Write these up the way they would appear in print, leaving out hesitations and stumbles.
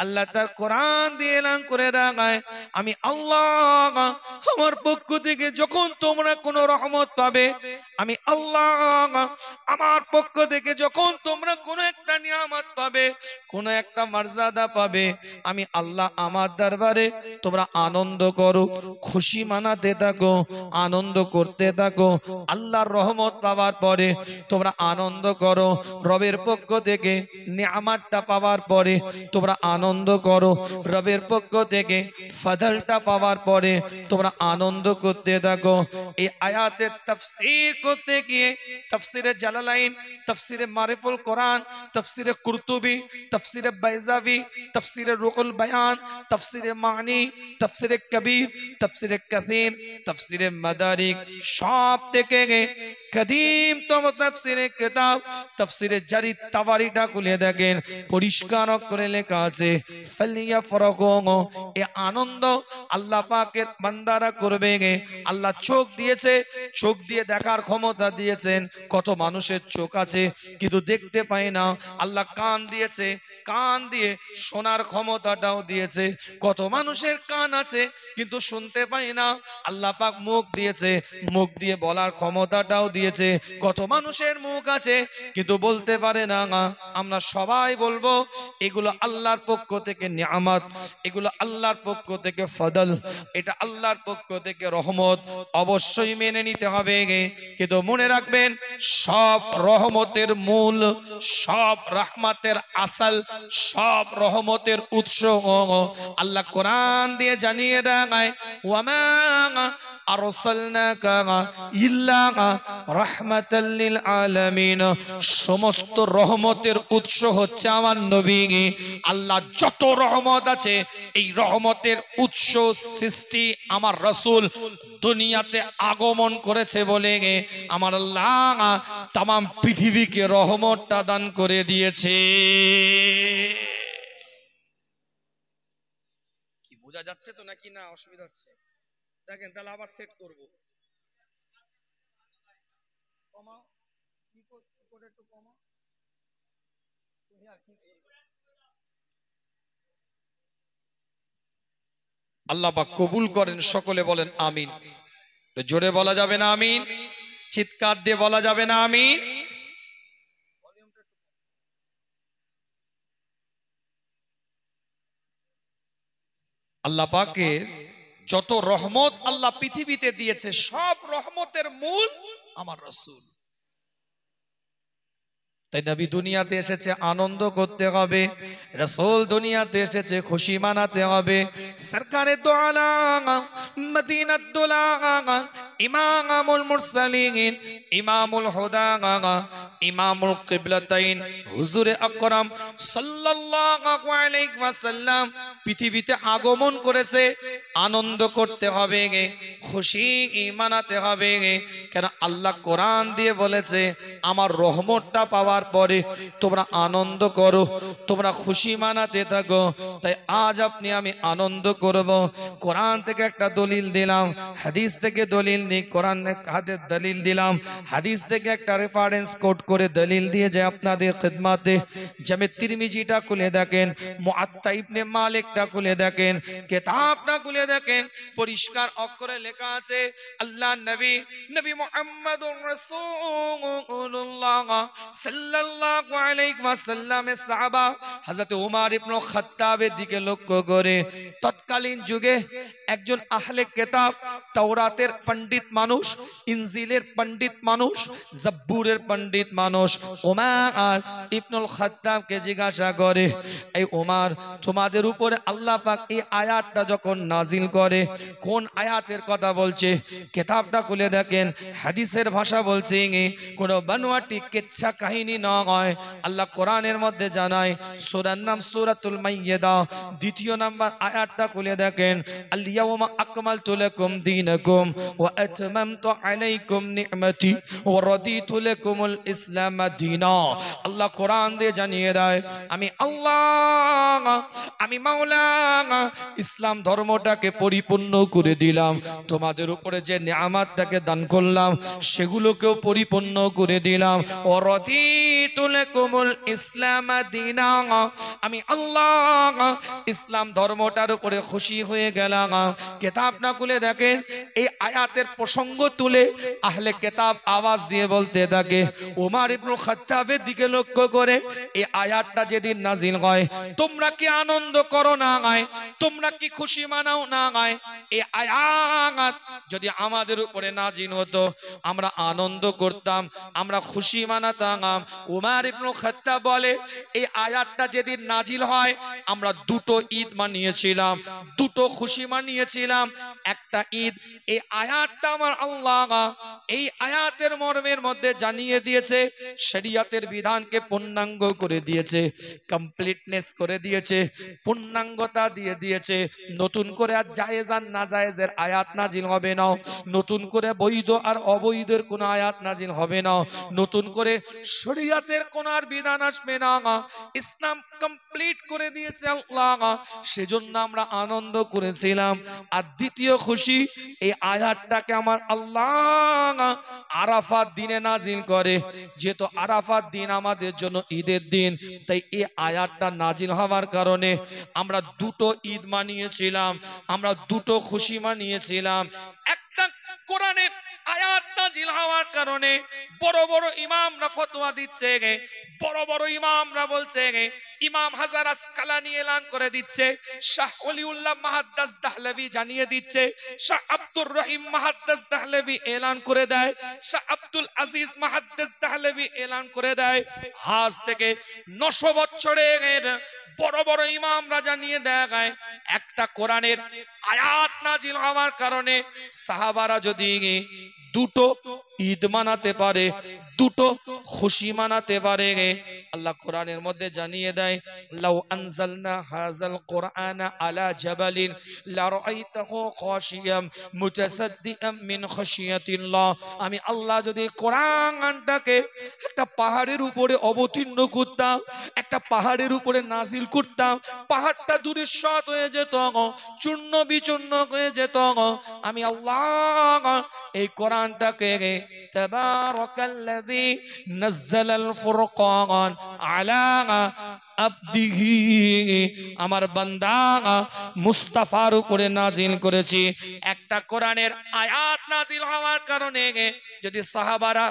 আল্লাহ তার কোরআন দিয়ে এলান করে দেখায়, আমি আল্লাহ আমার পক্ষ থেকে যখন তোমরা কোনো রহমত পাবে, আমি আল্লাহ আমার পক্ষ থেকে যখন তোমরা কোনো একটা নিয়ামত পাবে, কোনো একটা মর্যাদা পাবে, আমি আল্লাহ আমার দরবারে তোমরা আনন্দ করো, খুশি মানাতে থাকো, আনন্দ করতে থাকো। আল্লাহর রহমত পাওয়ার পরে তোমরা আনন্দ করো, রবের পক্ষ থেকে নিয়ামতটা পাওয়ার পরে তোমরা আনন্দ করো, রবের পক্ষ থেকে ফজলটা পাওয়ার পরে তোমরা আনন্দ করতে থাকো। এই আয়াতের তাফসীর করতে গিয়ে তাফসীরে জালালাইন, তাফসীরে মারিফুল কোরআন, তাফসীরে কুরতুবী, তাফসীরে বাইজাবি, তাফসীরে রুহুল বায়ান, তাফসীরে মানি, তাফসীরে কবির, তাফসীরে কাসির, তাফসীরে মাদারিক, সব থেকে কদিম তম তাফসীরে কিতাব তাফসীরে জারি তাবারিটা খুলে দেখেন, পরিষ্কার করে লেখা আছে ফালিয়াফরাহু, এই আনন্দ আল্লাহ পাকের বান্দারা করবে। আল্লাহ চোখ দিয়েছে, চোখ দিয়ে দেখার ক্ষমতা দিয়েছেন। কত মানুষের চোখ আছে কিন্তু দেখতে পায় না। আল্লাহ কান দিয়েছে, কান দিয়ে শোনার ক্ষমতাটাও দিয়েছে। কত মানুষের কান আছে কিন্তু শুনতে পায় না। আল্লাহ পাক মুখ দিয়েছে, মুখ দিয়ে বলার ক্ষমতাটাও দিয়েছে। কত মানুষের মুখ আছে কিন্তু বলতে পারে না। আমরা সবাই বলবো এগুলো আল্লাহর পক্ষ থেকে নিয়ামত, এগুলো আল্লাহর পক্ষ থেকে ফজল, এটা আল্লাহর পক্ষ থেকে রহমত, অবশ্যই মেনে নিতে হবে। কিন্তু মনে রাখবেন, সব রহমতের মূল, সব রহমতের আসল, সব রহমতের উৎস আল্লাহ কোরআন দিয়ে জানিয়ে দেয়, ওয়ামা আরসালনাকা ইল্লা রাহমাতাল লিল আলামিন। সমস্ত রহমতের উৎস হচ্ছে আমার নবী। আল্লাহ যত রহমত আছে, এই রহমতের উৎস সৃষ্টি আমার রাসূল দুনিয়াতে আগমন করেছে বলে আমার আল্লাহ तमाम পৃথিবীকে রহমতটা দান করে দিয়েছে। কি বোঝা যাচ্ছে তো নাকি না অসুবিধা হচ্ছে? দেখেন তাহলে আবার সেট করব। কমাও, কি করে একটু কমাও। আল্লাহ পাক কবুল করেন, সকলে বলেন আমিন। জোরে বলা যাবে না আমিন? চিৎকার দিয়ে বলা যাবে না আমিন? আল্লাহ পাকের যত রহমত আল্লাহ পৃথিবীতে দিয়েছে, সব রহমতের মূল আমার রাসূল। তাই নবী দুনিয়াতে এসেছে আনন্দ করতে হবে, রাসূল দুনিয়াতে এসেছে খুশি মানাতে হবে। সরকারে দো আলম মদিনাত দুলা ইমামুল মুরসালিন, ইমামুল হুদা, ইমামুল কিবলাতাইন হুজুরে আকরাম সাল্লাল্লাহু আলাইহি ওয়াসাল্লাম পৃথিবীতে আগমন করেছে। আনন্দ করতে হবে, খুশি মানাতে হবে। কেন আল্লাহ কোরআন দিয়ে বলেছে, আমার রহমতটা পাওয়ার পরে তোমরা আনন্দ করো, তোমরা খুশি মানাতে থাকো। তাই আজ আপনি আমি আনন্দ করব। কোরআন থেকে একটা দলিল দিলাম, হাদিস থেকে দলিল নেই, কোরআন হাদিস দলিল দিলাম, হাদিস থেকে একটা রেফারেন্স কোট করে দলিল দিয়ে যে আপনাদের খিদমতে জামে তিরমিজিটা খুলে দেখেন, মুআত্তা ইবনে মালিকটা খুলে দেখেন, কিতাবটা খুলে দেখেন, পরিষ্কার অক্ষরে লেখা আছে আল্লাহ নবী নবী মুহাম্মদুর রাসূলুল্লাহ সাল্লাল্লাহু আলাইহি ওয়াসাল্লামের সাহাবা হযরত ওমর ইবনে খাত্তাবের দিকে লক্ষ্য করে, তৎকালীন যুগে একজন আহলে কিতাব, তাওরাতের পণ্ডিত মানুষ, ইনজিলের পণ্ডিত মানুষ, জব্বুরের পণ্ডিত মানুষ ওমর ইবনুল খাত্তাবকে জিজ্ঞাসা করে, এই ওমর, তোমাদের উপরে আল্লাহ পাক এই আয়াতটা যখন নাজিল করে, কোন আয়াতের কথা বলছে? কিতাবটা খুলে দেখেন, হাদিসের ভাষা বলছে, কোন বানোয়াটি কিচ্ছা কাহিনী নয়। আল্লাহ কোরআনের মধ্যে জানায়, সূরার নাম সূরাতুল মাইয়্যিদা, দ্বিতীয় নাম্বার আয়াতটা খুলে দেখেন, আল ইয়াউমা আকমালতু লাকুম দীনাকুম ওয়া আতমামতু আলাইকুম নি'মাতি ওয়া রাদিতু লাকুমুল ইসলাম দীনা। আল্লাহ কোরআন দিয়ে জানিয়ে দেয়, আমি আল্লাহ আমি মাওলা ইসলাম ধর্মটাকে পরিপূর্ণ করে দিলাম, তোমাদের উপরে যে নিয়ামতটাকে দান করলাম সেগুলোকেও পরিপূর্ণ করে দিলাম। ওয়ারাদিতু লাকুমুল ইসলাম দীনা, আমি আল্লাহ ইসলাম ধর্মটার উপরে খুশি হয়ে গেলাম। কিতাব না খুলে দেখেন, এই আয়াতের প্রসঙ্গ তুলে আহলে কিতাব আওয়াজ দিয়ে বলতে থাকে, ওমর ইবনে খাত্তাবের দিকে লক্ষ্য করে, এই আয়াতটা যেদিন নাজিল হয় তোমরা কি আনন্দ করো না গায়, তোমরা কি খুশি মানাও না গায়? এই আয়াত যদি আমাদের উপরে নাজিল হতো আমরা আনন্দ করতাম, আমরা খুশি মানাতাম। ওমর ইবনে খাত্তাব বলে, এই আয়াতটা যেদিন নাজিল হয় আমরা দুটো ঈদ মানিয়েছিলাম, দুটো খুশি মানিয়েছিলাম। একটা ঈদ, এই আয়াতটা আমার আল্লাহ এই আয়াতের মর্মের মধ্যে জানিয়ে দিয়েছে, শরীয়তের বিধানকে পূর্ণাঙ্গ করে দিয়েছে, কমপ্লিটনেস করে দিয়েছে, পূর্ণাঙ্গতা দিয়ে দিয়েছে। নতুন করে আর জায়েজ আর নাজায়েজের আয়াত নাজিল হবে না, নতুন করে বৈধ আর অবৈধের কোনো আয়াত নাজিল হবে না, নতুন করে শরীয়তের কোন আর বিধান আসবে না। ইসলাম কমপ্লিট করে দিয়েছে আল্লাহ, সেজন্য আমরা আনন্দ করেছিলাম। আর দ্বিতীয় খুশি, এই আয়াতটাকে আমার আল্লাহ আরাফাত দিনে নাজিল করে, যেহেতু আরাফাত দিন আমাদের জন্য ঈদের দিন, তাই এই আয়াতটা নাজিল হওয়ার কারণে আমরা দুটো ঈদ মানিয়েছিলাম, আমরা দুটো খুশি মানিয়েছিলাম। একটা কোরআনের আয়াত নাজিল হওয়ার কারণে বড় বড় ইমামরা ফতোয়া দিচ্ছে, বড় বড় ইমামরা বলছে, ইমাম হাজার আসকালানি এলান করে দিচ্ছে, শাহ ওলিউল্লাহ মুহাদ্দিস দাহলভী জানিয়ে দিচ্ছে, শাহ আব্দুর রহিম মুহাদ্দিস দাহলভী এলান করে দেয়, শাহ আব্দুল আজিজ মুহাদ্দিস দাহলভী এলান করে দেয়, আজ থেকে 900 বছরের বড় বড় ইমামরা জানিয়ে দেয়, একটা কোরআনের আয়াত নাজিল হওয়ার কারণে সাহাবারা যদি দুটো ঈদ মানাতে পারে, দুটো খুশি মানাতে পারে, আল্লাহ কোরআনের মধ্যে জানিয়ে দেয়, লাউ আনজালনা হাযাল কুরআনা আলা জাবালিন লারাআইতাহু খাশিয়াম মুতাসাদ্দিআম মিন খাশিয়াতিল্লাহ। আমি আল্লাহ যদি কোরআনটাকে একটা পাহাড়ের উপরে অবতীর্ণ করতাম, একটা পাহাড়ের উপরে নাজিল করতাম, পাহাড়টা দুরিশ্বাত হয়ে যেত, চূর্ণ বিচূর্ণ হয়ে যেত। আমি আল্লাহ এই কোরআনটাকে তাবারাকাল্লাযী নাযালাল ফুরকান আলা আবদিহি, আমার বান্দা মুস্তাফার উপরে নাজিল করেছি। একটা কোরআনের আয়াত নাজিল হওয়ার কারণে যদি সাহাবারা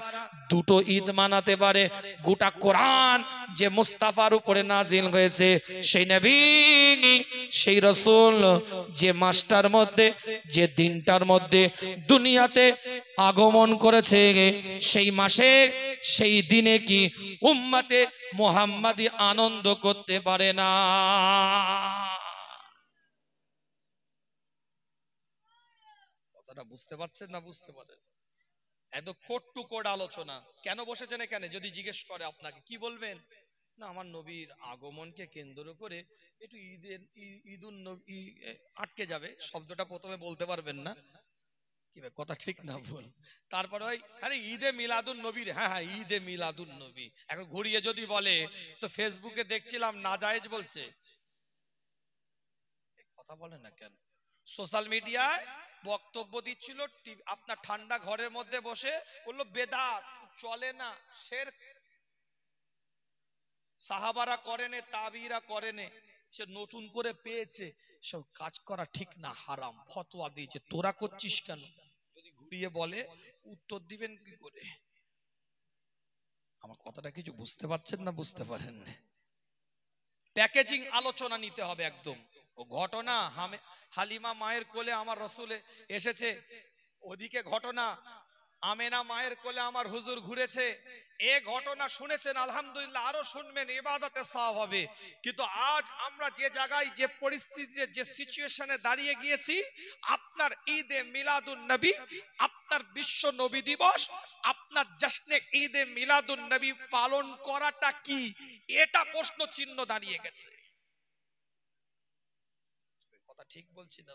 দুটো ঈদ মানাতে পারে, গোটা কোরআন যে মুস্তাফার উপরে নাজিল হয়েছে, সেই নবী সেই রাসূল যে মাসটার মধ্যে যে দিনটার মধ্যে দুনিয়াতে আগমন করেছে, সেই মাসে সেই দিনে কি উম্মতে মুহাম্মাদি আনন্দ করতে পারে না? কথাটা বুঝতে পারছেন না বুঝতে পারেন? এত কোট টু কোট আলোচনা কেন বসেছেন এখানে? যদি জিজ্ঞেস করে আপনাকে কি বলবেন? না, আমার নবীর আগমনকে কেন্দ্র করে একটু ঈদুন নবী আটকে যাবে, শব্দটা প্রথমে বলতে পারবেন না, কি কথা ঠিক না ভুল? তারপরে ওই আরে ঈদে মিলাদুন নবীর, হ্যাঁ হ্যাঁ ঈদে মিলাদুন নবী, এখন ঘুরিয়ে যদি বলে তো ফেসবুকে দেখছিলাম নাজায়েজ বলছে, কথা বলে না কেন? সোশ্যাল মিডিয়ায় বক্তব্য দিচ্ছিল, আপনার ঠান্ডা ঘরের মধ্যে বসে বললো বেদাত চলে না, শিরক সাহাবারা করেনে, তাবিরা করেনে, সে নতুন করে পেয়েছে, সব কাজ করা ঠিক না, হারাম, ফতোয়া দিয়েছে, তোরা করছিস কেন? যদি ঘুরিয়ে বলে উত্তর দিবেন কি করে? আমার কথাটা কিছু বুঝতে পারছেন না বুঝতে পারেন? প্যাকেজিং আলোচনা নিতে হবে একদম। ও ঘটনা হালিমা মায়ের কোলে আমার রসুল এসেছে, ওদিকে ঘটনা আমেনা মায়ের কোলে আমার হুজুর ঘুরেছে, এ ঘটনা শুনেছেন আলহামদুলিল্লাহ, আরো শুনবেন, ইবাদতে সওয়াব হবে। কিন্তু আজ আমরা যে জায়গায় যে পরিস্থিতিতে যে সিচুয়েশনে দাঁড়িয়ে গিয়েছি, আপনার ঈদে মিলাদুন নবী, আপনার বিশ্ব নবী দিবস, আপনার জশ্নে ঈদে মিলাদুন নবী পালন করাটা কি, এটা প্রশ্ন চিহ্ন দাঁড়িয়ে গেছে। কথা ঠিক বলছি না?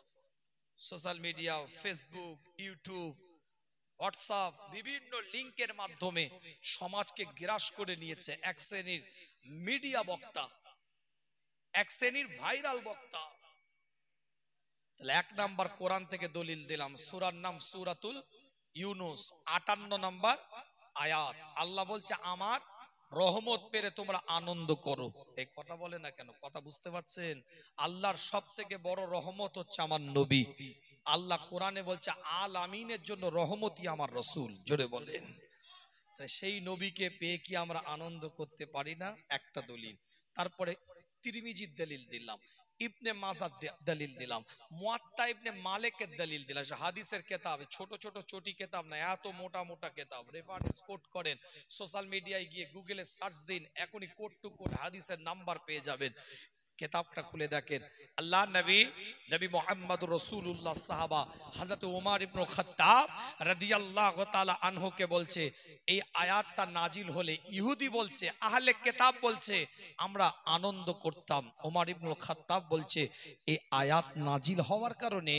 Social media, Facebook, YouTube, WhatsApp, বিভিন্ন লিংকের মাধ্যমে সমাজকে গ্রাস করে নিয়েছে এক শ্রেণীর মিডিয়া বক্তা। এক শ্রেণীর ভাইরাল বক্তা। তাহলে 1 নাম্বার কোরআন থেকে দলিল দিলাম, সূরার নাম সূরাতুল ইউনূস, 58 নাম্বার আয়াত। আল্লাহ বলছে আমার রহমত পেরে তোমরা আনন্দ করো। এই কথা বলে না কেন? কথা বুঝতে পারছেন? আল্লাহর সবথেকে বড় রহমত হচ্ছে আমার নবী। আল্লাহ কোরআনে বলছে আল আমিনের জন্য রহমতই আমার রাসূল। জোরে বলেন। তাই সেই নবীকে পেয়ে কি আমরা আনন্দ করতে পারি না? একটা দলিল। তারপরে তিরমিজির দলিল দিলাম, ইবনে মাজাহ দলিল দিলাম, মুয়াত্তা ইবনে মালিকের দলিল দিলাম। হাদিসের কিতাব, ছোট ছোট চটি কিতাব না, এত মোটা মোটা কিতাব। রেফারেন্স কোট করেন, সোশ্যাল মিডিয়ায় গিয়ে গুগলে সার্চ দিন, এখনই কোট টু কোট হাদিসের নাম্বার পেয়ে যাবেন। কিতাবটা খুলে দেখেন। আল্লাহ নবী মুহাম্মদুর রাসূলুল্লাহ সাহাবা হযরত ওমর ইবনে খাত্তাব রাদিয়াল্লাহু তাআলা আনহুকে বলছে, এই আয়াতটা নাজিল হলে ইহুদি বলছে, আহলে কিতাব বলছে আমরা আনন্দ করতাম। ওমর ইবনে খাত্তাব বলছে এই আয়াত নাজিল হওয়ার কারণে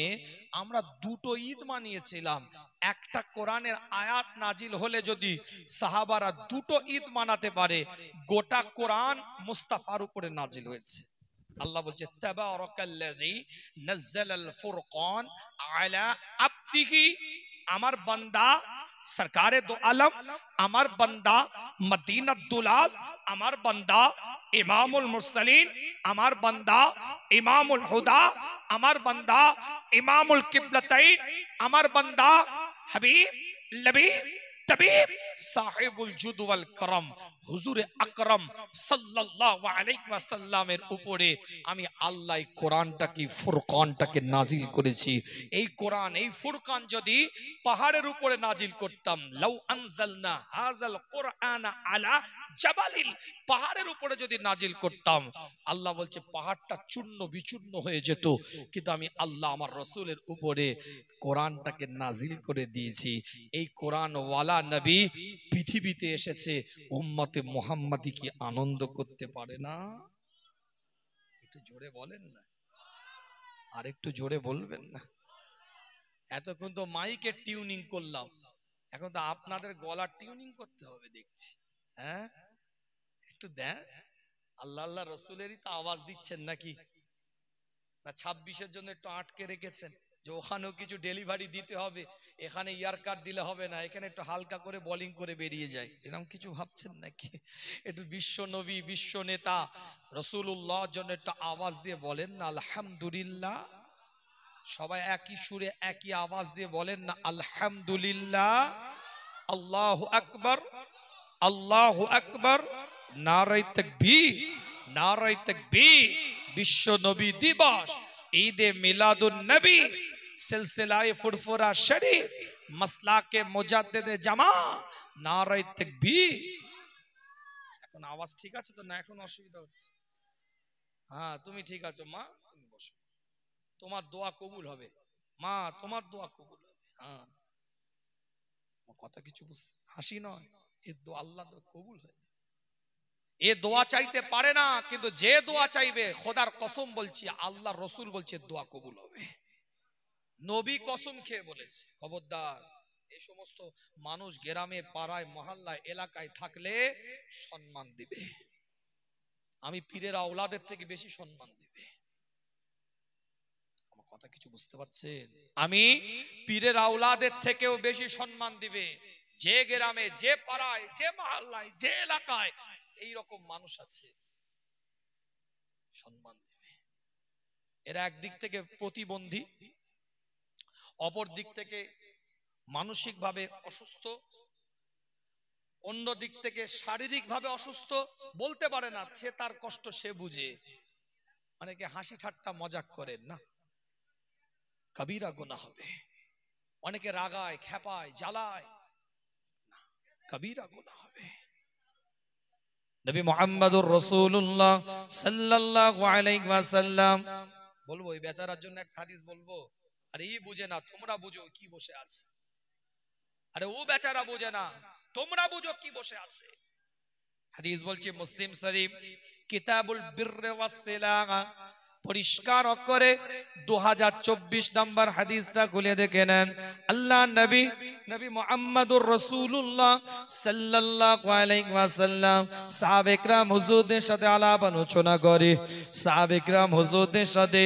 আমরা দুটো ঈদ মানিয়েছিলাম। একটা কোরআনের আয়াত নাজিল হলে যদি সাহাবারা দুটো ঈদ মানাতে পারে, গোটা কোরআন মুস্তাফার উপরে নাজিল হয়েছে। আল্লাহ বলছে তাবারাকাল্লাযী নাযালাল ফুরকান আলা আবদিহি, আমার বান্দা সরকারে দো আলম, আমার বান্দা মদিনাত দুলাল, আমার বান্দা ইমামুল মুরসালিন, আমার বান্দা ইমামুল হুদা, আমার বান্দা ইমামুল কিবলাতাইন, আমার বান্দা হাবিব লবিব তবিব সাহিবুল জুদ ওয়াল করম হুজুর আকরাম সাল্লাল্লাহু আলাইহি ওয়াসাল্লামের উপরে আমি আল্লাহ কোরআনটাকে ফুরকানটাকে নাজিল করেছি। এই কোরআন, এই ফুরকান যদি পাহাড়ের উপরে নাজিল করতাম, লাউ আনজালনা হাযাল কুরআনা আলা জাবালিল, পাহাড়ের উপরে যদি নাজিল করতাম, আল্লাহ বলছে পাহাড়টা চূর্ণ বিচূর্ণ হয়ে যেত। কিন্তু আমি আল্লাহ আমার রাসূলের উপরে কোরআনটাকে নাজিল করে দিয়েছি। এই কোরআন ওয়ালা নবী পৃথিবীতে এসেছে, উম্মতে মুহাম্মাদি কি আনন্দ করতে পারে না? একটু জোরে বলেন না, আর একটু জোরে বলবেন না। এতক্ষণ তো মাইকের টিউনিং করলাম, এখন তো আপনাদের গলার টিউনিং করতে হবে দেখছি। হ্যাঁ, একটু দেন। আল্লাহ আল্লাহ রসুলেরই তো আওয়াজ দিচ্ছেন নাকি? না 26-এর জন্য একটু আটকে রেখেছেন যে ওখানেও কিছু ডেলিভারি দিতে হবে, এখানে ইয়ার কাট দিলে হবে না, এখানে একটু হালকা করে বোলিং করে বেরিয়ে যায়, এরকম কিছু ভাবছেন নাকি? একটু বিশ্ব নবী, বিশ্ব নেতা রাসূলুল্লাহর জন্য একটু আওয়াজ দিয়ে বলেন না আলহামদুলিল্লাহ। সবাই একই সুরে একই আওয়াজ দিয়ে বলেন না আলহামদুলিল্লাহ। আল্লাহু আকবার, আল্লাহু আকবার, নারায়ে তাকবীর, নারায়ে তাকবীর। বিশ্ব নবী দিবস, ঈদে মিলাদুন নবী, সিলসিলায়ে ফুরফুরা শরীফ, মাসলাকে মুজাদ্দিদে জামা, নারায়ে তাকবীর। এখন আওয়াজ ঠিক আছে তো না? এখন অসুবিধা হচ্ছে? হ্যাঁ, তুমি ঠিক আছো মা, তুমি বসো, তোমার দোয়া কবুল হবে মা, তোমার দোয়া কবুল হবে। হ্যাঁ, কথা কিছু বুঝছে? হাসি নয়, এই দোয়া আল্লাহ কবুল হয়। এ দোয়া চাইতে পারে না, কিন্তু যে দোয়া চাইবে খোদার কসম বলছি, আল্লাহ রসুল বলছে দোয়া কবুল হবে। নবী কসম খেয়ে বলেছে। খবরদার, এই সমস্ত মানুষ গ্রামে পাড়ায় মহল্লায় এলাকায় থাকলে সম্মান দিবে, আমি পীরের আওলাদের থেকে বেশি সম্মান দিবে। আমার কথা কিছু বুঝতে পারছেন? আমি পীরের আওলাদের থেকেও বেশি সম্মান দিবে। যে গ্রামে, যে পাড়ায়, যে মহল্লায়, যে এলাকায় এইরকম মানুষ আছে, সম্মান দিবে। এরা একদিক থেকে প্রতিবন্ধী, অপর দিক থেকে মানসিক ভাবে অসুস্থ, অন্য দিক থেকে শারীরিক ভাবে অসুস্থ। বলতে পারে না, সে তার কষ্ট সে বুঝে। অনেকে হাসি ঠাট্টা মজাক করেন না, কবিরা গুনাহ হবে। অনেকে রাগায়, খেপায়, জ্বালায়, কবিরা গুনাহ হবে। নবী মুহাম্মদুর রাসূলুল্লাহ সাল্লাল্লাহু আলাইহি ওয়াসাল্লাম, বলবো এই বেচারার জন্য একটা হাদিস বলবো। আরে ই বুঝে না, তোমরা বুঝো কি বসে আছে। আরে ও বেচারা বুঝে না, তোমরা বুঝো কি বসে আছে। হাদিস বলছে মুসলিম শরীফ কিতাবুল বিরর ওয়াস সিলাহ, পরিষ্কার অক্ষরে 2024 নম্বর হাদিসটা খুলে দেখে নেন। আল্লাহ নবী মুহাম্মদুর রাসূলুল্লাহ সাল্লাল্লাহু আলাইহি ওয়াসাল্লাম সাহাবে کرام হুজুরদের সাথে আলাপ আলোচনা করে, সাহাবে کرام হুজুরদের সাথে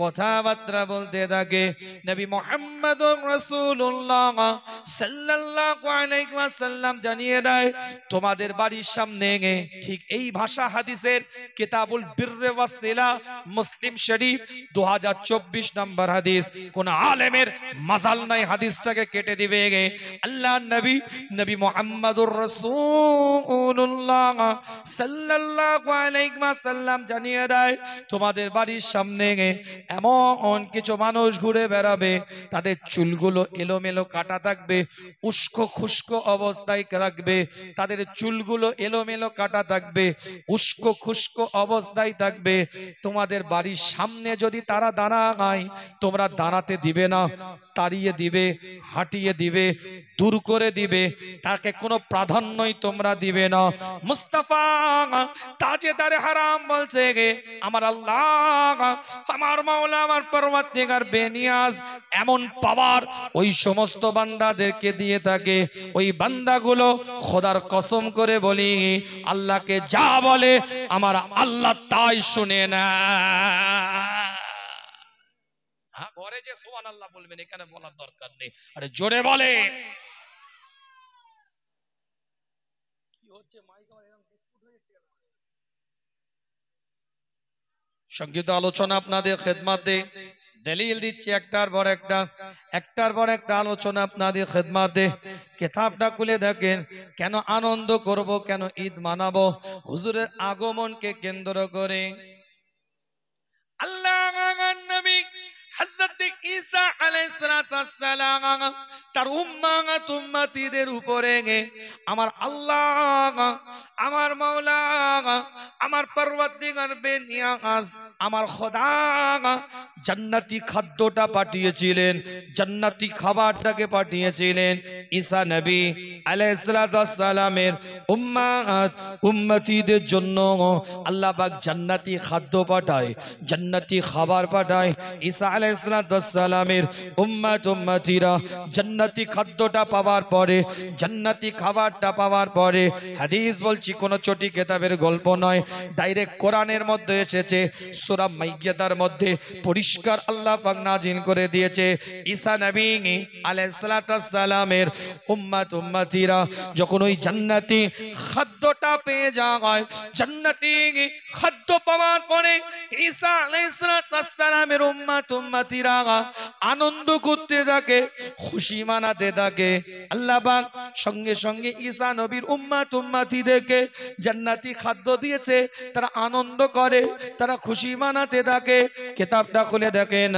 কথাবার্তা বলতে থাকে। নবী মুহাম্মদুর রাসূলুল্লাহ সাল্লাল্লাহু আলাইহি ওয়াসাল্লাম জানিয়ে দেয়, তোমাদের বাড়ির সামনে ঠিক এই ভাষা হাদিসের কিতাবুল বিররে ওয়াস সিলা মুসলিম শরীফ 2024 নম্বর হাদিস। কোন আলেমের মাজাল নাই হাদিসটাকে কেটে দিবে। আল্লাহ নবী মুহাম্মদুর রাসূলুল্লাহ সাল্লাল্লাহু আলাইহি ওয়াসাল্লাম জানিয়ে দেয়, তোমাদের বাড়ির সামনে এমন কিছু মানুষ ঘুরে বেড়াবে, তাদের চুলগুলো এলোমেলো কাটা থাকবে, উস্কো খুস্কো অবস্থায় রাখবে, তাদের চুলগুলো এলোমেলো কাটা থাকবে, উস্কো খুস্কো অবস্থায় থাকবে। তোমাদের বাড়ির সামনে যদি তারা দাঁড়ায়, তোমরা দাঁড়াতে দিবে না, তাড়িয়ে দিবে, হাঁটিয়ে দিবে, দূর করে দিবে, তাকে কোনো প্রাধান্যই তোমরা দিবে না। মুস্তাফা তাজেদারে হারাম বলছে, আমার আল্লাহ, আমার মাওলা, আমার পরওয়ারদিগার বেনিয়াজ এমন পাওয়ার ওই সমস্ত বান্দাদেরকে দিয়ে থাকে, ওই বান্দাগুলো খোদার কসম করে বলি, আল্লাহকে যা বলে আমার আল্লাহ তাই শুনে না। হ্যাঁ, ঘরে যে সুবহানাল্লাহ বলবেন, এখানে বলার দরকার নেই, আরে জোরে বলে। কি হচ্ছে মাইক আমার এরকম বিস্কুট হয়েছে। সংগীত আলোচনা আপনাদের খেদমতে দলিল দিচ্ছে, একটার পর একটা আলোচনা আপনাদের খেদমতে। কিতাবটা খুলে দেখেন, কেন আনন্দ করব, কেন ঈদ মানাবো? হুজুরের আগমনকে কেন্দ্র করে আল্লাহ নবী হযরত ঈসা আলাইহিস সালাম তার উম্মতিদের উপরে আমার আল্লাহ, আমার মাওলা, আমার পরওয়ারদিগার বেনিয়াজ, আমার খোদা জান্নাতি খাদ্যটা পাঠিয়েছিলেন, জান্নাতি খাবারটাকে পাঠিয়েছিলেন ঈসা নবী আলাইহিস সালামের উম্মতিদের জন্য। আল্লাহ পাক জান্নাতি খাদ্য পাঠায়, জান্নাতি খাবার পাঠায়। ঈসা আলাইহিস সালামের উম্মতিরা জান্নাতি খাদ্যটা পাওয়ার পরে, জান্নাতি খাবারটা পাওয়ার পরে, হাদিস বলছি কোন চটি কিতাবের গল্প নয়, ডাইরেক্ট কোরআনের মধ্যে এসেছে, সূরা মাইয়াদার মধ্যে পরিষ্কার আল্লাহ পাক নাযিল করে দিয়েছে, ঈসা নবী আলাইহিস সালামের উম্মতিরা যখন ওই জান্নাতি খাদ্যটা পেয়ে যায়, জান্নাতি খাদ্য পাওয়ার পরে ঈসা আলাইহিস সালামের উম্মতিরা আনন্দ করতে থাকে, খুশি মানাতে থাকে। আল্লাহ পাক সঙ্গে সঙ্গে ঈসা নবীর উম্মতিদেরকে জান্নাতি খাদ্য দিয়েছে, তারা আনন্দ করে, তারা খুশি মানাতে থাকে। কিতাবটা খুলে দেখেন,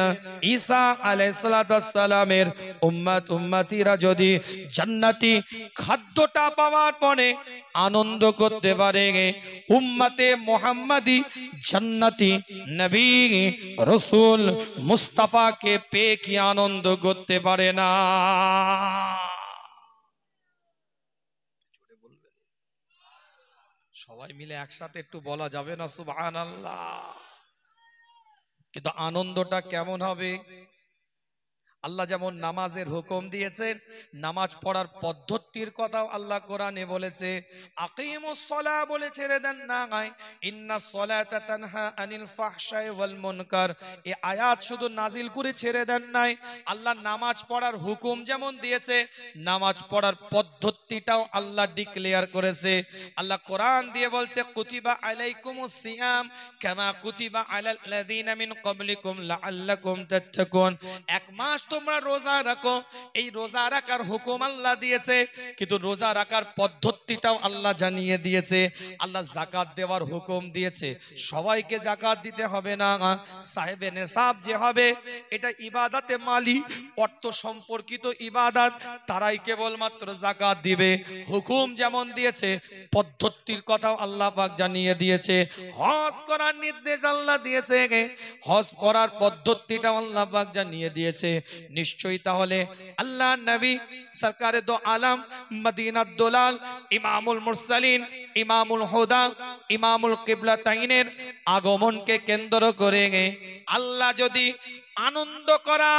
ঈসা আলাইহিস সালামের উম্মতিরা যদি জান্নাতি খাদ্যটা পাওয়ার পরে আনন্দ করতে পারে, উম্মতে মুহাম্মাদি জান্নাতি নবী রাসূল মুস্তাফাকে পেয়ে কি আনন্দ করতে পারে না? সবাই মিলে একসাথে একটু বলা যাবে না সুবহানাল্লাহ? কিন্তু আনন্দটা কেমন হবে? আল্লাহ যেমন নামাজের হুকুম দিয়েছেন, নামাজ পড়ার পদ্ধতির কথাও আল্লাহ কোরআনে বলেছে। আকিমুস সালাহ বলে ছেড়ে দেন না, ইন্নাস সালাতা তানহা আনিল ফাহশাই ওয়াল মুনকার, এই আয়াত শুধু নাজিল করে ছেড়ে দেন নাই, আল্লাহ নামাজ পড়ার হুকুম যেমন দিয়েছে, নামাজ পড়ার পদ্ধতিটাও আল্লাহ ডিক্লেয়ার করেছে। আল্লাহ কোরআন দিয়ে বলছে, কুতিবা আলাইকুমুস সিয়াম কামা কুতিবা আলাল লাযিনা মিন ক্বাবলিকুম লাআল্লাকুম তাত্তাকুন। এক মাস তোমরা রোজা রাখো, এই রোজা রাখার হুকুম আল্লাহ দিয়েছে, কিন্তু রোজা রাখার পদ্ধতিটাও আল্লাহ জানিয়ে দিয়েছে। আল্লাহ যাকাত দেওয়ার হুকুম দিয়েছে, সবাইকে যাকাত দিতে হবে না, সাহেবে নেসাব যে হবে, এটা ইবাদতে মালি, অর্থ সম্পর্কিত ইবাদত, তারাই কেবলমাত্র যাকাত দিবে। হুকুম যেমন দিয়েছে, পদ্ধতির কথাও আল্লাহ পাক জানিয়ে দিয়েছে। হজ করার নির্দেশ আল্লাহ দিয়েছে, হজ করার পদ্ধতিটাও আল্লাহ পাক জানিয়ে দিয়েছে। নিশ্চয়ই তাহলে আল্লাহ নবী সরকারে দো আলম মদিনাত দুলাল ইমামুল মুরসালিন ইমামুল হুদা ইমামুল কিবলাতাইনের আগমনকে কেন্দ্র করে আল্লাহ যদি আনন্দ করা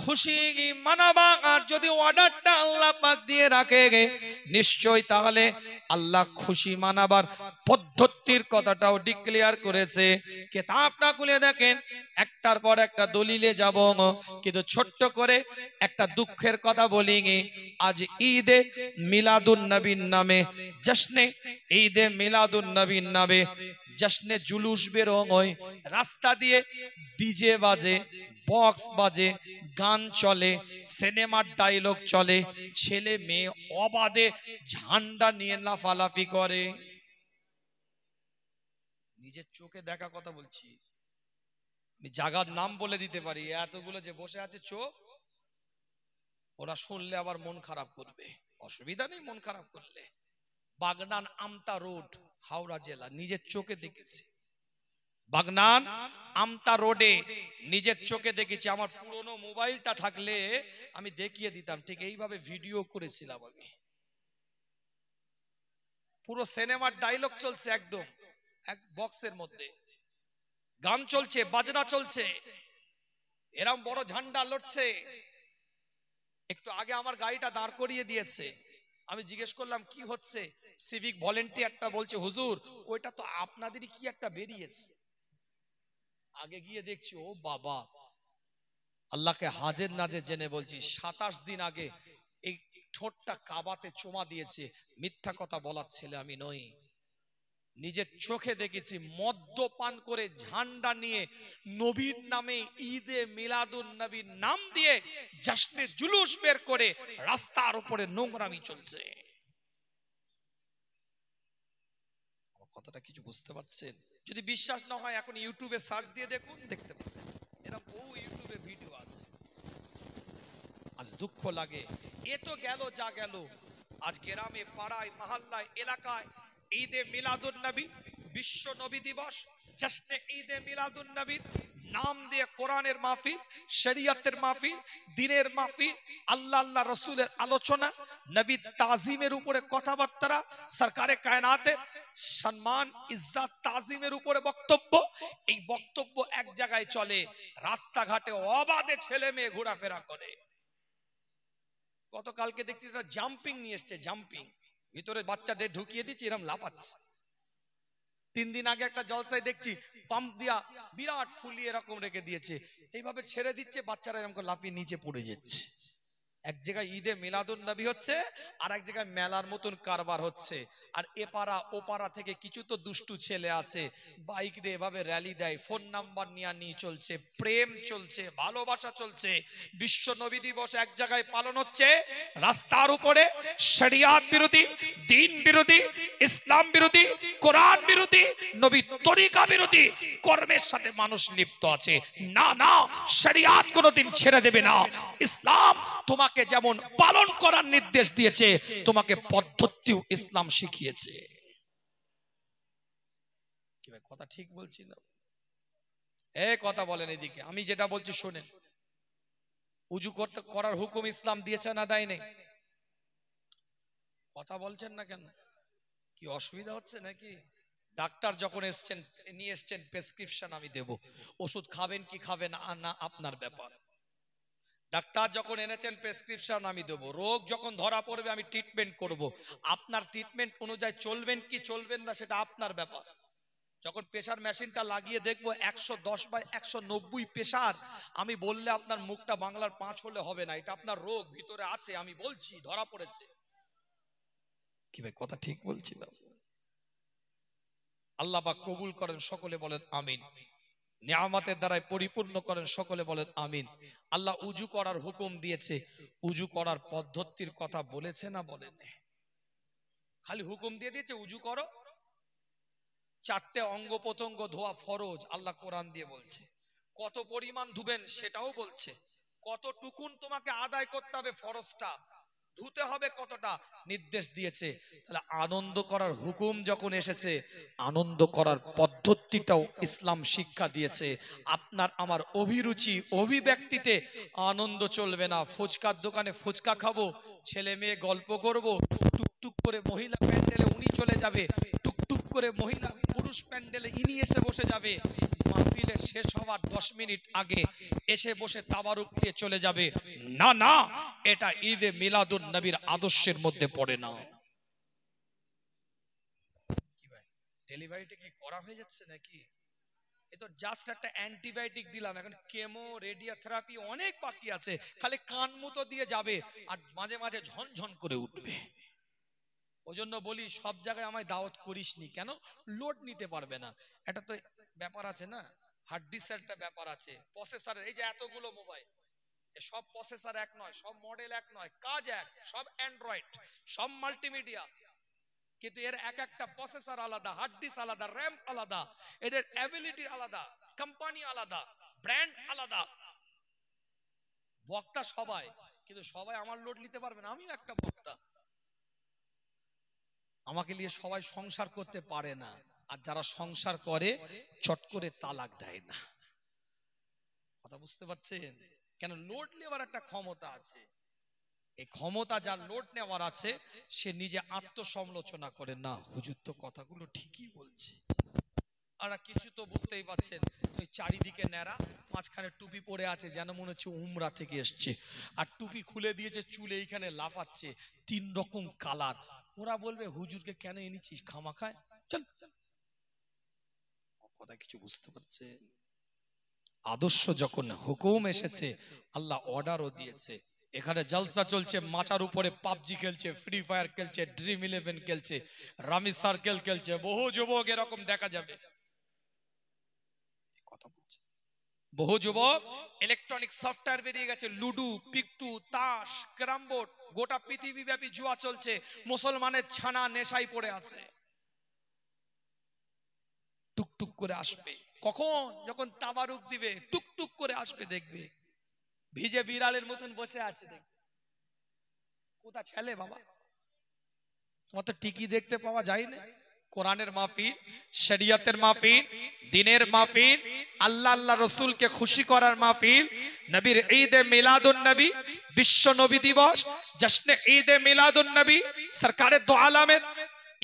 খুশি মানাবা আর যদি অর্ডারটা আল্লাহ পাক দিয়ে রাখে নিশ্চয়ই তাহলে আল্লাহ খুশি মানাবার পদ্ধতির কথাটাও ডিক্লেয়ার করেছে। কিতাবটা খুলে দেখেন, একটার পর একটা দলিলে যাব, কিন্তু ছোট্ট করে একটা দুঃখের কথা বলি। আজ ঈদে মিলাদুন নবীর নামে জশ্নে ঈদে মিলাদুন নবীর নামে জশ্নে জুলুস বের হয়, রাস্তা দিয়ে ডিজে বাজে, বক্স বাজে, গান চলে, সিনেমার ডায়লগ চলে, ছেলে মেয়ে অবাধে ঝান্ডা নিয়ে লাফালাফি করে। নিজের চোখে দেখা কথা বলছি, আমি জায়গার নাম বলে দিতে পারি। এতগুলো যে বসে আছে চোখ, ওরা শুনলে আবার মন খারাপ করবে, অসুবিধা নেই মন খারাপ করলে। বাগনান আমতা রোড, হাওড়া জেলা, নিজের চোখে দেখেছি। বাগনান আমতা রোডে নিজের চোখে দেখেছি। আমার পুরনো মোবাইলটা থাকলে আমি দেখিয়ে দিতাম, ঠিক এইভাবে ভিডিও করেছিলাম আমি। পুরো সিনেমার ডায়লগ চলছে, একদম এক বক্সের মধ্যে গান চলছে, বাজনা চলছে, এরম বড় ঝান্ডা লড়ছে। একটু আগে আমার গাড়িটা দাঁড় করিয়ে দিয়েছে, আমি জিজ্ঞেস করলাম কি হচ্ছে, সিভিক ভলেন্টিয়ারটা বলছে হুজুর ওইটা তো আপনাদেরই কি একটা বেরিয়েছে। আগে গিয়ে দেখছি, ও বাবা, আল্লাহকে হাজের নাজের জেনে বলছি 27 দিন আগে এই ঠোঁটটা কাবাতে চুমা দিয়েছে। মিথ্যা কথা বলার ছেলে আমি নই, নিজের চোখে দেখেছি। মদ্যপান করে ঝান্ডা নিয়ে নবীর নামে ঈদে মিলাদুন নবীর নাম দিয়ে জশ্নে জুলুস বের করে রাস্তার উপরে নোংরামি চলছে। কথাটা কিছু বুঝতে পারছেন? যদি বিশ্বাস না হয় এখন ইউটিউবে সার্চ দিয়ে দেখুন, দেখতে পাবেন এরকম বহু ইউটিউবে ভিডিও আছে। আজ দুঃখ লাগে, এ তো গেল যা গেল, আজ গ্রামে পাড়ায় মহল্লায় এলাকায় ঈদে মিলাদুন নবী, বিশ্ব নবী দিবস, জশ্নে ঈদে মিলাদুন নবীর নাম দিয়ে কোরআনের মাহফিল, শরীয়তের মাহফিল, দ্বীনের মাহফিল, আল্লাহ আল্লাহ রাসূলের আলোচনা, নবী তাজিমের উপরে কথাবার্তা, সরকারে কায়নাতের সম্মান ইজ্জত তাজিমের উপরে বক্তব্য। এই বক্তব্য এক জায়গায় চলে, রাস্তাঘাটে অবাধে ছেলে মেয়ে ঘোরাফেরা করে। গতকালকে দেখছি জাম্পিং নিয়ে এসছে, জাম্পিং, ভিতরে বাচ্চাদের ঢুকিয়ে দিচ্ছে, এরকম লাফাচ্ছে। 3 দিন আগে একটা জলসায় দেখছি পাম্প দিয়া বিরাট ফুলি এরকম রেখে দিয়েছে, এইভাবে ছেড়ে দিচ্ছে, বাচ্চারা এরকম লাফিয়ে নিচে পড়ে যাচ্ছে। এক জায়গায় ঈদে মিলাদুন নবী হচ্ছে, আর এক জায়গায় মেলার মতন কারবার হচ্ছে। আর এপাড়া ওপাড়া থেকে কিছু তো দুষ্টু ছেলে আছে, বাইক দিয়ে এভাবে র্যালি দেয়, ফোন নাম্বার নিয়ে চলছে, প্রেম চলছে, ভালোবাসা চলছে। বিশ্ব নবী দিবস এক জায়গায় পালন হচ্ছে, রাস্তার উপরে শরিয়াত বিরোধী, দ্বীন বিরোধী, ইসলাম বিরোধী, কোরআন বিরোধী, নবী তরিকা বিরোধী কর্মের সাথে মানুষ লিপ্ত আছে। না না, শরিয়াত কোনোদিন ছেড়ে দেবে না। ইসলাম তোমাকে যেমন পালন করার নির্দেশ দিয়েছে, তোমাকে পদ্ধতিও ইসলাম শিখিয়েছে। কি ভাই কথা ঠিক বলছি না? কথা বলেন এদিকে, আমি যেটা বলছি শোনেন। উজু করতে করার হুকুম ইসলাম দিয়েছে না দেয় নাই? কথা বলছেন না কেন? কি অসুবিধা হচ্ছে নাকি? ডাক্তার যখন নিয়ে এসছেন প্রেসক্রিপশন আমি দেব, ওষুধ খাবেন কি খাবেন না আপনার ব্যাপার। ডাক্তার যখন এনেছেন প্রেসক্রিপশন আমি দেবো, রোগ যখন ধরা পড়বে আমি ট্রিটমেন্ট করব, আপনার ট্রিটমেন্ট অনুযায়ী চলবেন কি চলবেন না সেটা আপনার ব্যাপার। যখন প্রেসার মেশিনটা লাগিয়ে দেখবো 110/190 প্রেসার, আমি বললে আপনার মুখটা বাংলার 5 হলে হবে না, এটা আপনার রোগ ভিতরে আছে, আমি বলছি ধরা পড়েছে। কি ভাই কথা ঠিক বলছিলাম? আল্লাহ পাক কবুল করেন, সকলে বলেন আমিন। নিয়ামতের দ্বারাই পরিপূর্ণ করেন, সকলে বলেন আমিন। আল্লাহ উজু করার হুকুম দিয়েছে, উজু করার পদ্ধতির কথা বলেছে না বলেন? খালি হুকুম দিয়ে দিয়েছে উজু করো, 4টে অঙ্গ প্রত্যঙ্গ ধোয়া ফরজ, আল্লাহ কোরআন দিয়ে বলছে। কত পরিমাণ ধুবেন সেটাও বলছে, কতটুকুন তোমাকে আদায় করতে হবে ফরজটা, ধুতে হবে কতটা নির্দেশ দিয়েছে। তাহলে আনন্দ করার হুকুম যখন এসেছে, আনন্দ করার পদ্ধতিটাও ইসলাম শিক্ষা দিয়েছে। আপনার আমার অভিরুচি অভিব্যক্তিতে আনন্দ চলবে না। ফুচকার দোকানে ফুচকা খাবো, ছেলে মেয়ে গল্প করব, টুকটুক করে মহিলা প্যান্ডেলে উনি চলে যাবে, টুকটুক করে মহিলা পুরুষ প্যান্ডেলে ইনি এসে বসে যাবে, মাহফিলে শেষ হওয়ার 10 মিনিট আগে এসে বসে তাবারুক নিয়ে চলে যাবে, না না, এটা ঈদে মিলাদুন নবীর আদর্শের মধ্যে পড়ে না। কি ভাই, ডেলিভারিটা কি করা হয়ে যাচ্ছে নাকি? এ তো জাস্ট একটা অ্যান্টিবায়োটিক দিলাম, এখন কেমো রেডিওথেরাপি অনেক বাকি আছে, খালি কান মুতো দিয়ে যাবে আর মাঝে মাঝে ঝনঝন করে উঠবে। ওজন্য বলি সব জায়গায় আমায় দাওয়াত করিসনি, কেন? লোড নিতে পারবে না। এটা তো ব্যাপার আছে না, হার্ড ডিস্কের একটা ব্যাপার আছে, প্রসেসরের। এই যে এতগুলো মোবাইল, সব প্রসেসর এক নয়, সব মডেল এক নয়, কাজ এক, সব অ্যান্ড্রয়েড, সব মাল্টিমিডিয়া, কিন্তু এর এক একটা প্রসেসর আলাদা, হার্ড ডিস্ক আলাদা, র্যাম আলাদা, এদের অ্যাবিলিটি আলাদা, কোম্পানি আলাদা, ব্র্যান্ড আলাদা। বক্তা সবাই, কিন্তু সবাই আমার লোড নিতে পারবে না। আমিও একটা বক্তা, আমাকে নিয়ে সবাই সংসার করতে পারে না। আর যারা সংসার করে চট করে তালাক দেয় না। কথা বুঝতে পারছেন? কেন? লোড নেওয়ার একটা ক্ষমতা আছে। এই ক্ষমতা যার লোড নেওয়ার আছে, সে নিজে আত্মসমালোচনা করে, না হুজুর তো কথাগুলো ঠিকই বলছে। আর কিছু তো বুঝতেই পারছেন, ওই চারিদিকে ন্যাড়া, মাঝখানে টুপি পরে আছে, যেন মনে হচ্ছে উমরা থেকে এসছে, আর টুপি খুলে দিয়েছে, চুলে এইখানে লাফাচ্ছে, 3 রকম কালার। ওরা বলবে হুজুরকে কেন এনেছিস খামাখায়, চল। কথা কিছু বুঝতে পারছে? আদর্শ যখন হুকুম এসেছে, আল্লাহ অর্ডারও দিয়েছে। এখানে জলসা চলছে, মাচার উপরে পাবজি খেলছে, ফ্রি ফায়ার খেলছে, ড্রিম 11 খেলছে, রামি সার্কেল খেলছে, বহু যুবক এরকম দেখা যাবে। কথা বলছে, বহু যুবক ইলেকট্রনিক সফটওয়্যার বেরিয়ে গেছে, লুডু, পিকটু, তাস, ক্যারাম বোর্ড, গোটা পৃথিবী ব্যাপী জুয়া চলছে, মুসলমানের ছানা নেশায় পড়ে আছে। টুকটুক করে আসবে কখন? যখন তাবারুক দিবে, টুকটুক করে আসবে, দেখবে ভিজে বিড়ালের মতন বসে আছে। কোথা ছেলে বাবা, তোমার তো টিকি দেখতে পাওয়া যায় না। কোরআনের মাহফিল, শরিয়তের মাহফিল, দ্বীনের মাহফিল, আল্লাহ আল্লাহ রাসূলকে খুশি করার মাহফিল, নবীর ঈদে মিলাদুন নবী, বিশ্ব নবী দিবস, জশ্নে ঈদে মিলাদুন নবী, সরকারে দো আলমের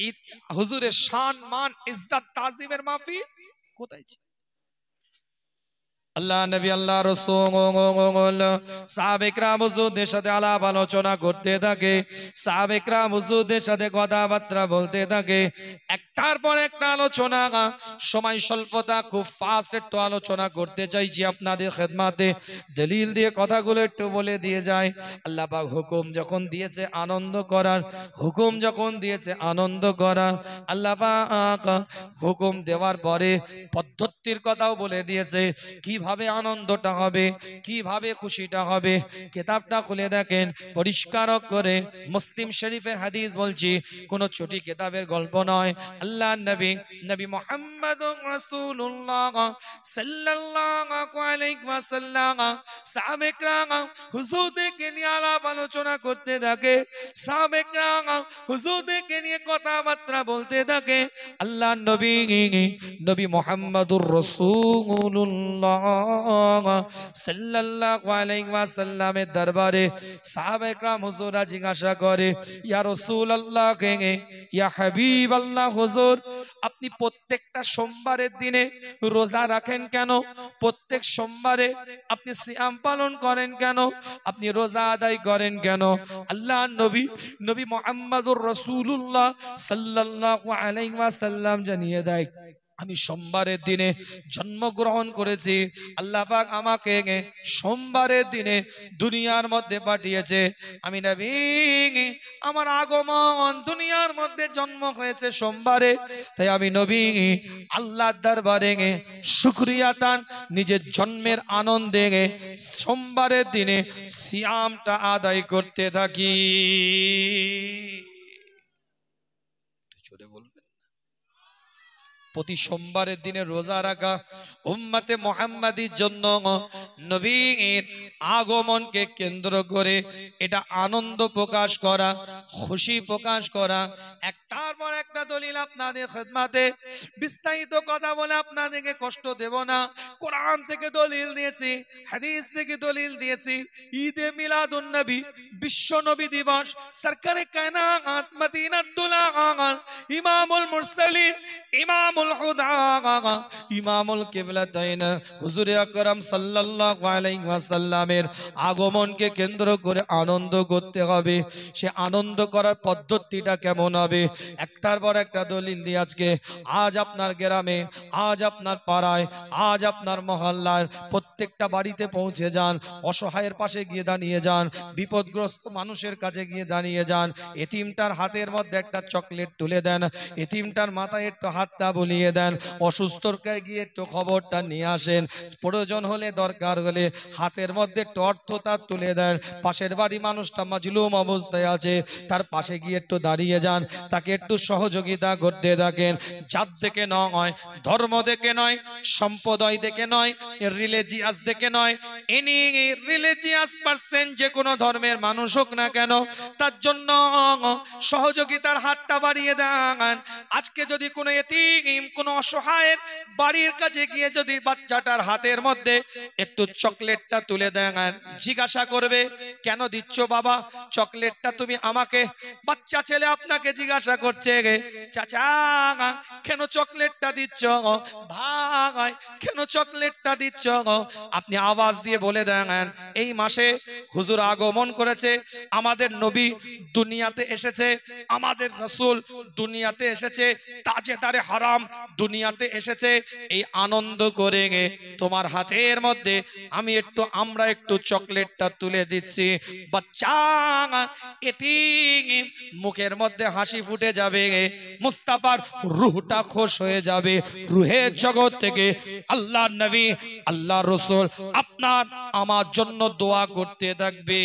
ঈদ, হুজুরের শান মান ইজ্জত তাজিমের মাহফিল কোথায়? আল্লাহ নবী আল্লাহ রাসূল সাহাবে کرام হুজুরদের সাথে আলাপ আলোচনা করতে থাকে, সাহাবে کرام হুজুরদের সাথে কথাবার্তা বলতে থাকে, একটার পর একটা আলোচনা। সময় স্বল্পতা, খুব ফাস্ট একটু আলোচনা করতে চাইছি আপনাদের খেদমতে, দলিল দিয়ে কথাগুলো একটু বলে দিয়ে যায়। আল্লাহ পাক হুকুম যখন দিয়েছে আনন্দ করার, হুকুম যখন দিয়েছে আনন্দ করার, আল্লাহ পাক হুকুম দেওয়ার পরে পদ্ধতির কথাও বলে দিয়েছে, কিভাবে আনন্দটা হবে, কিভাবে খুশিটা হবে। কিতাবটা খুলে দেখেন পরিষ্কার করে, মুসলিম শরীফের হাদিস বলছি, কোন ছোটি কিতাবের গল্প নয়। আল্লাহ নবী, নবী মুহাম্মদুর রাসূলুল্লাহ সাল্লাল্লাহু আলাইহি ওয়াসাল্লাম সাহাবে کرام হুজুরদেরকে নিয়ে আলাপ আলোচনা করতে থাকে, সাহাবে کرام হুজুরদেরকে নিয়ে কথাবার্তা বলতে থাকে। আল্লাহ নবী, নবী মুহাম্মদুর রাসূলুল্লাহ সাল্লাল্লাহু আলাইহি ওয়াসাল্লামের দরবারে সাহাবে کرام হুজুররা জিজ্ঞাসা করে, ইয়া রাসূলুল্লাহ, ইয়া হাবিবাল্লাহ, হুজুর আপনি প্রত্যেকটা সোমবারের দিনে রোজা রাখেন কেন? প্রত্যেক সোমবারে আপনি সিয়াম পালন করেন কেন? আপনি রোজা আদায় করেন কেন? আল্লাহ নবী, নবী মুহাম্মদুর রাসূলুল্লাহ সাল্লাল্লাহু আলাইহি ওয়াসাল্লাম জানিয়ে দেয়, আমি সোমবারের দিনে জন্মগ্রহণ করেছি, আল্লাহ পাক আমাকে সোমবারের দিনে দুনিয়ার মধ্যে পাঠিয়েছে। আমি নবী, আমার আগমন দুনিয়ার মধ্যে জন্ম হয়েছে সোমবারে, তাই আমি নবী আল্লাহর দরবারে শুকরিয়া তান নিজের জন্মের আনন্দে সোমবারের দিনে সিয়ামটা আদায় করতে থাকি। জোরে বলবেন। প্রতি সোমবারের দিনে রোজা রাখা উম্মতে মুহাম্মাদির জন্য নবীর আগমনকে কেন্দ্র করে এটা আনন্দ প্রকাশ করা, খুশি প্রকাশ করা। একটার পর একটা দলিল আপনাদের খেদমতে বিস্তারিত কথা বলে আপনাদেরকে কষ্ট দেব না। কোরআন থেকে দলিল দিয়েছি, হাদিস থেকে দলিল দিয়েছি। ঈদে মিলাদুন নবী, বিশ্ব নবী দিবস, সরকারে কায়নাত মদিনাতুল আলা, ইমামুল মুরসালিন, ইমামুল হুদা, ইমামুল কিবলাতাইন হুজুরে আকরাম সাল্লাল্লাহু আলাইহি ওয়াসাল্লামের আগমনকে কেন্দ্র করে আনন্দ করতে হবে। সে আনন্দ করার পদ্ধতিটা কেমন হবে? একটার পর একটা দলিল দিয়ে আজকে আজ আপনার গ্রামে, আজ আপনার পাড়ায়, আজ আপনার মহল্লায় প্রত্যেকটা বাড়িতে পৌঁছে যান, অসহায়ের পাশে গিয়ে দাঁড়িয়ে যান, বিপদগ্রস্ত মানুষের কাছে গিয়ে দাঁড়িয়ে যান। এতিমটার হাতের মধ্যে একটা চকলেট তুলে দেন, এতিমটার মাথায় একটু হাতটা বুলিয়ে দেন, অসুস্থকে গিয়ে একটু খবরটা নিয়ে আসেন, প্রয়োজন হলে দরকার হলে হাতের মধ্যে একটু অর্থ তার তুলে দেন। পাশের বাড়ি মানুষটা মাজলুম অবস্থায় আছে, তার পাশে গিয়ে একটু দাঁড়িয়ে যান, তাকে একটু সহযোগিতা করতে থাকেন। জাত দেখে নয়, ধর্ম দেখে নয়, সম্প্রদায় দেখে নয়, রিলিজিয়াস দেখে নয়, এনি রিলিজিয়াস পারসন যে কোনো ধর্মের মানুষ হোক না কেন তার জন্য সহযোগিতার হাতটা বাড়িয়ে দেন। আজকে যদি কোনো এতিম, কোনো অসহায়ের বাড়ির কাছে গিয়ে যদি বাচ্চাটার হাতের মধ্যে একটু চকলেটটা তুলে দেন, জিজ্ঞাসা করবে কেন দিচ্ছ বাবা চকলেটটা তুমি আমাকে? বাচ্চা ছেলে আপনাকে জিজ্ঞাসা করছে, চাচা কেন চকলেটটা দিচ্ছ? ভাই কেন চকলেটটা দিচ্ছ? আপনি আওয়াজ দিয়ে বলে দেন, এই মাসে হুজুর আগমন করেছে, আমাদের নবী দুনিয়াতে এসেছে, আমাদের রাসূল দুনিয়াতে এসেছে, তাজেদারে হারাম দুনিয়াতে এসেছে। এই আনন্দ করে তোমার হাতের মধ্যে আমরা একটু চকলেটটা তুলে দিচ্ছি। বাচ্চা এতিম মুখের মধ্যে হাসি ফুটে যাবে, মুস্তাফার রূহটা খুশ হয়ে যাবে। রূহের জগৎ থেকে আল্লাহ নবী, আল্লাহ রাসূল আপনার আমার জন্য দোয়া করতে থাকবে।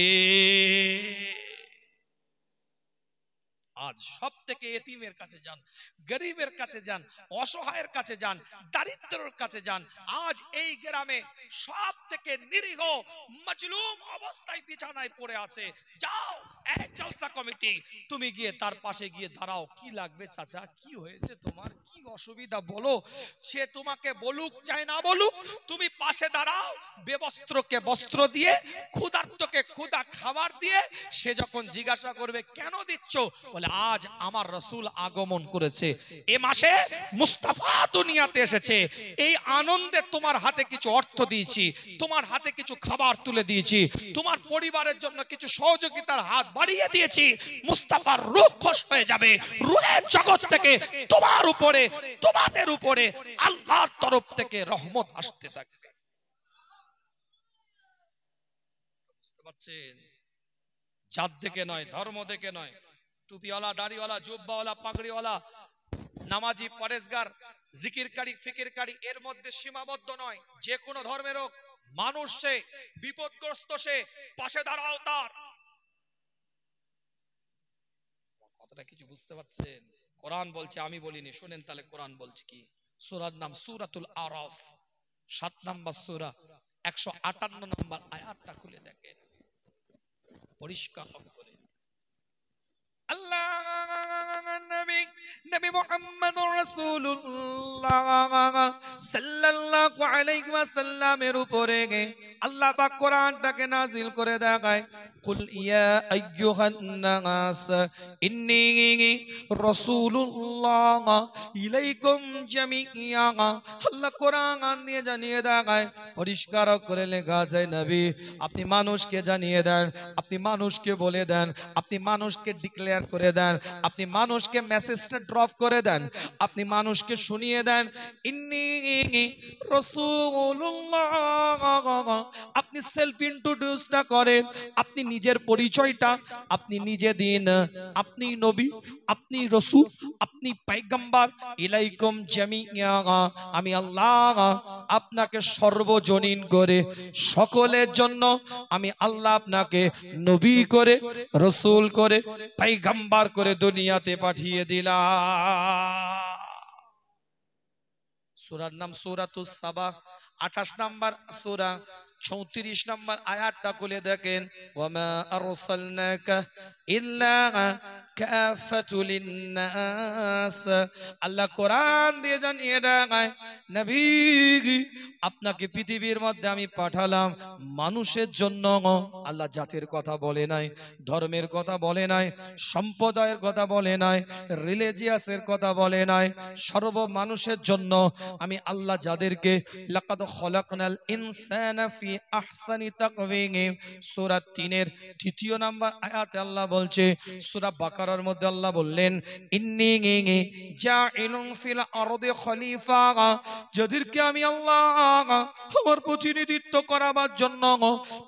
আজ সব থেকে এতিমের কাছে যান, গরিবের কাছে যান, অসহায়ের কাছে যান, দারিদ্রের কাছে যান। আজ এই গ্রামে সব থেকে নিরীহ মাজলুম অবস্থায় বিছানায় পড়ে আছে, যাও এই জলসা কমিটি তুমি গিয়ে তার পাশে গিয়ে দাঁড়াও। কি লাগবে চাচা, কি হয়েছে তোমার, কি অসুবিধা বলো। সে তোমাকে বলুক চাই না বলুক, তুমি পাশে দাঁড়াও, বেবস্ত্রকে বস্ত্র দিয়ে, ক্ষুধার্তকে ক্ষুধা খাবার দিয়ে। সে যখন জিজ্ঞাসা করবে কেন দিচ্ছ, বলে আজ আমার রাসূল আগমন করেছে, এ মাসে মুস্তাফা দুনিয়াতে এসেছে, এই আনন্দে তোমার হাতে কিছু অর্থ দিয়েছি, তোমার হাতে কিছু খাবার তুলে দিয়েছি, তোমার পরিবারের জন্য কিছু সহযোগিতার হাত বাড়িয়ে দিয়েছি। মুস্তাফার রূহ খুশ হয়ে যাবে। রূহের জগৎ থেকে তোমার উপরে, তোমাদের উপরে আল্লাহর তরফ থেকে রহমত আসতে থাকবে। বুঝতে পারছেন? জাত দেখে নয়, ধর্ম দেখে নয়, টুপিওয়ালা, দাড়িওয়ালা, জুব্বাওয়ালা, পাগড়িওয়ালা, নামাজি, পরেশগার, জিকিরকারী, ফিকিরকারী এর মধ্যে সীমাবদ্ধ নয়। যে কোনো ধর্মের হোক, মানুষ সে, বিপদগ্রস্ত সে, পাশে দাঁড়াও তার। কথাটা কিছু বুঝতে পারছেন? কোরআন বলছে, আমি বলিনি, শুনেন তাহলে কোরআন বলছে কি। সূরার নাম সূরাতুল আরাফ, 7 নম্বর সূরা, 158 নম্বর আয়াতটা খুলে দেখেন পরিষ্কার করে। আল্লাহ নবী মুহাম্মদুর রাসূলুল্লাহ সাল্লাল্লাহু আলাইহি ওয়াসাল্লামের উপরে আল্লাহ পাক কোরআনটাকে নাযিল করে দেখায়, কুল ইয়া আইয়ুহান নাস ইন্নী রাসূলুল্লাহ ইলাইকুম জামিয়া। আল্লাহ কোরআন দিয়ে জানিয়ে দেখায়, পরিষ্কার করে লেখা আছে, নবী আপনি মানুষকে জানিয়ে দেন, আপনি মানুষকে বলে দেন, আপনি মানুষকে ডিক্লেয়ার করে দেন, আপনি মানুষকে মেসেজটা ড্রপ করে দেন, আপনি মানুষকে শুনিয়ে দেন, ইন্নী রাসূলুল্লাহ। আপনি সেলফ ইন্ট্রোডিউসটা করেন, আপনি নিজের পরিচয়টা আপনি নিজে দিন। আপনি নবী, আপনি রাসূল, আপনি পয়গম্বর। ইলাইকুম জামিয়া, আমি আল্লাহ আপনাকে সর্বজনীন করে, সকলের জন্য আমি আল্লাহ আপনাকে নবী করে, রাসূল করে, পয়গম্বর করে দুনিয়াতে পাঠিয়ে দিলাম। সূরার নাম সূরাতুস সাবা, 28 নম্বর সূরা, 34 নম্বর আয়াতটা খুলে দেখেন, ওয়ামা আরসালনাকা ইল্লা কাফাতুল লিন্নাস। আল্লাহ কোরআন দিয়ে জানিয়ে দেয়, নবী আপনাকে পৃথিবীর মধ্যে আমি পাঠালাম মানুষের জন্য। আল্লাহ জাতির কথা বলে নাই, ধর্মের কথা বলে নাই, সম্প্রদায়ের কথা বলে নাই, রিলিজিয়াসের কথা বলে নাই, সর্ব মানুষের জন্য আমি আল্লাহ যাদেরকে লাকাদ খলাকনাল ইনসানা ফি আহসানি তাকওয়িম, সূরা 3 এর 3 নম্বর আয়াতে আল্লাহ বলছে, সূরা বাকারার মধ্যে আল্লাহ বললেন, ইন্নী জাইলুন ফিল আরদি খলিফা, যাদেরকে আমি আল্লাহ আমার প্রতিনিধিত্ব করাবার জন্য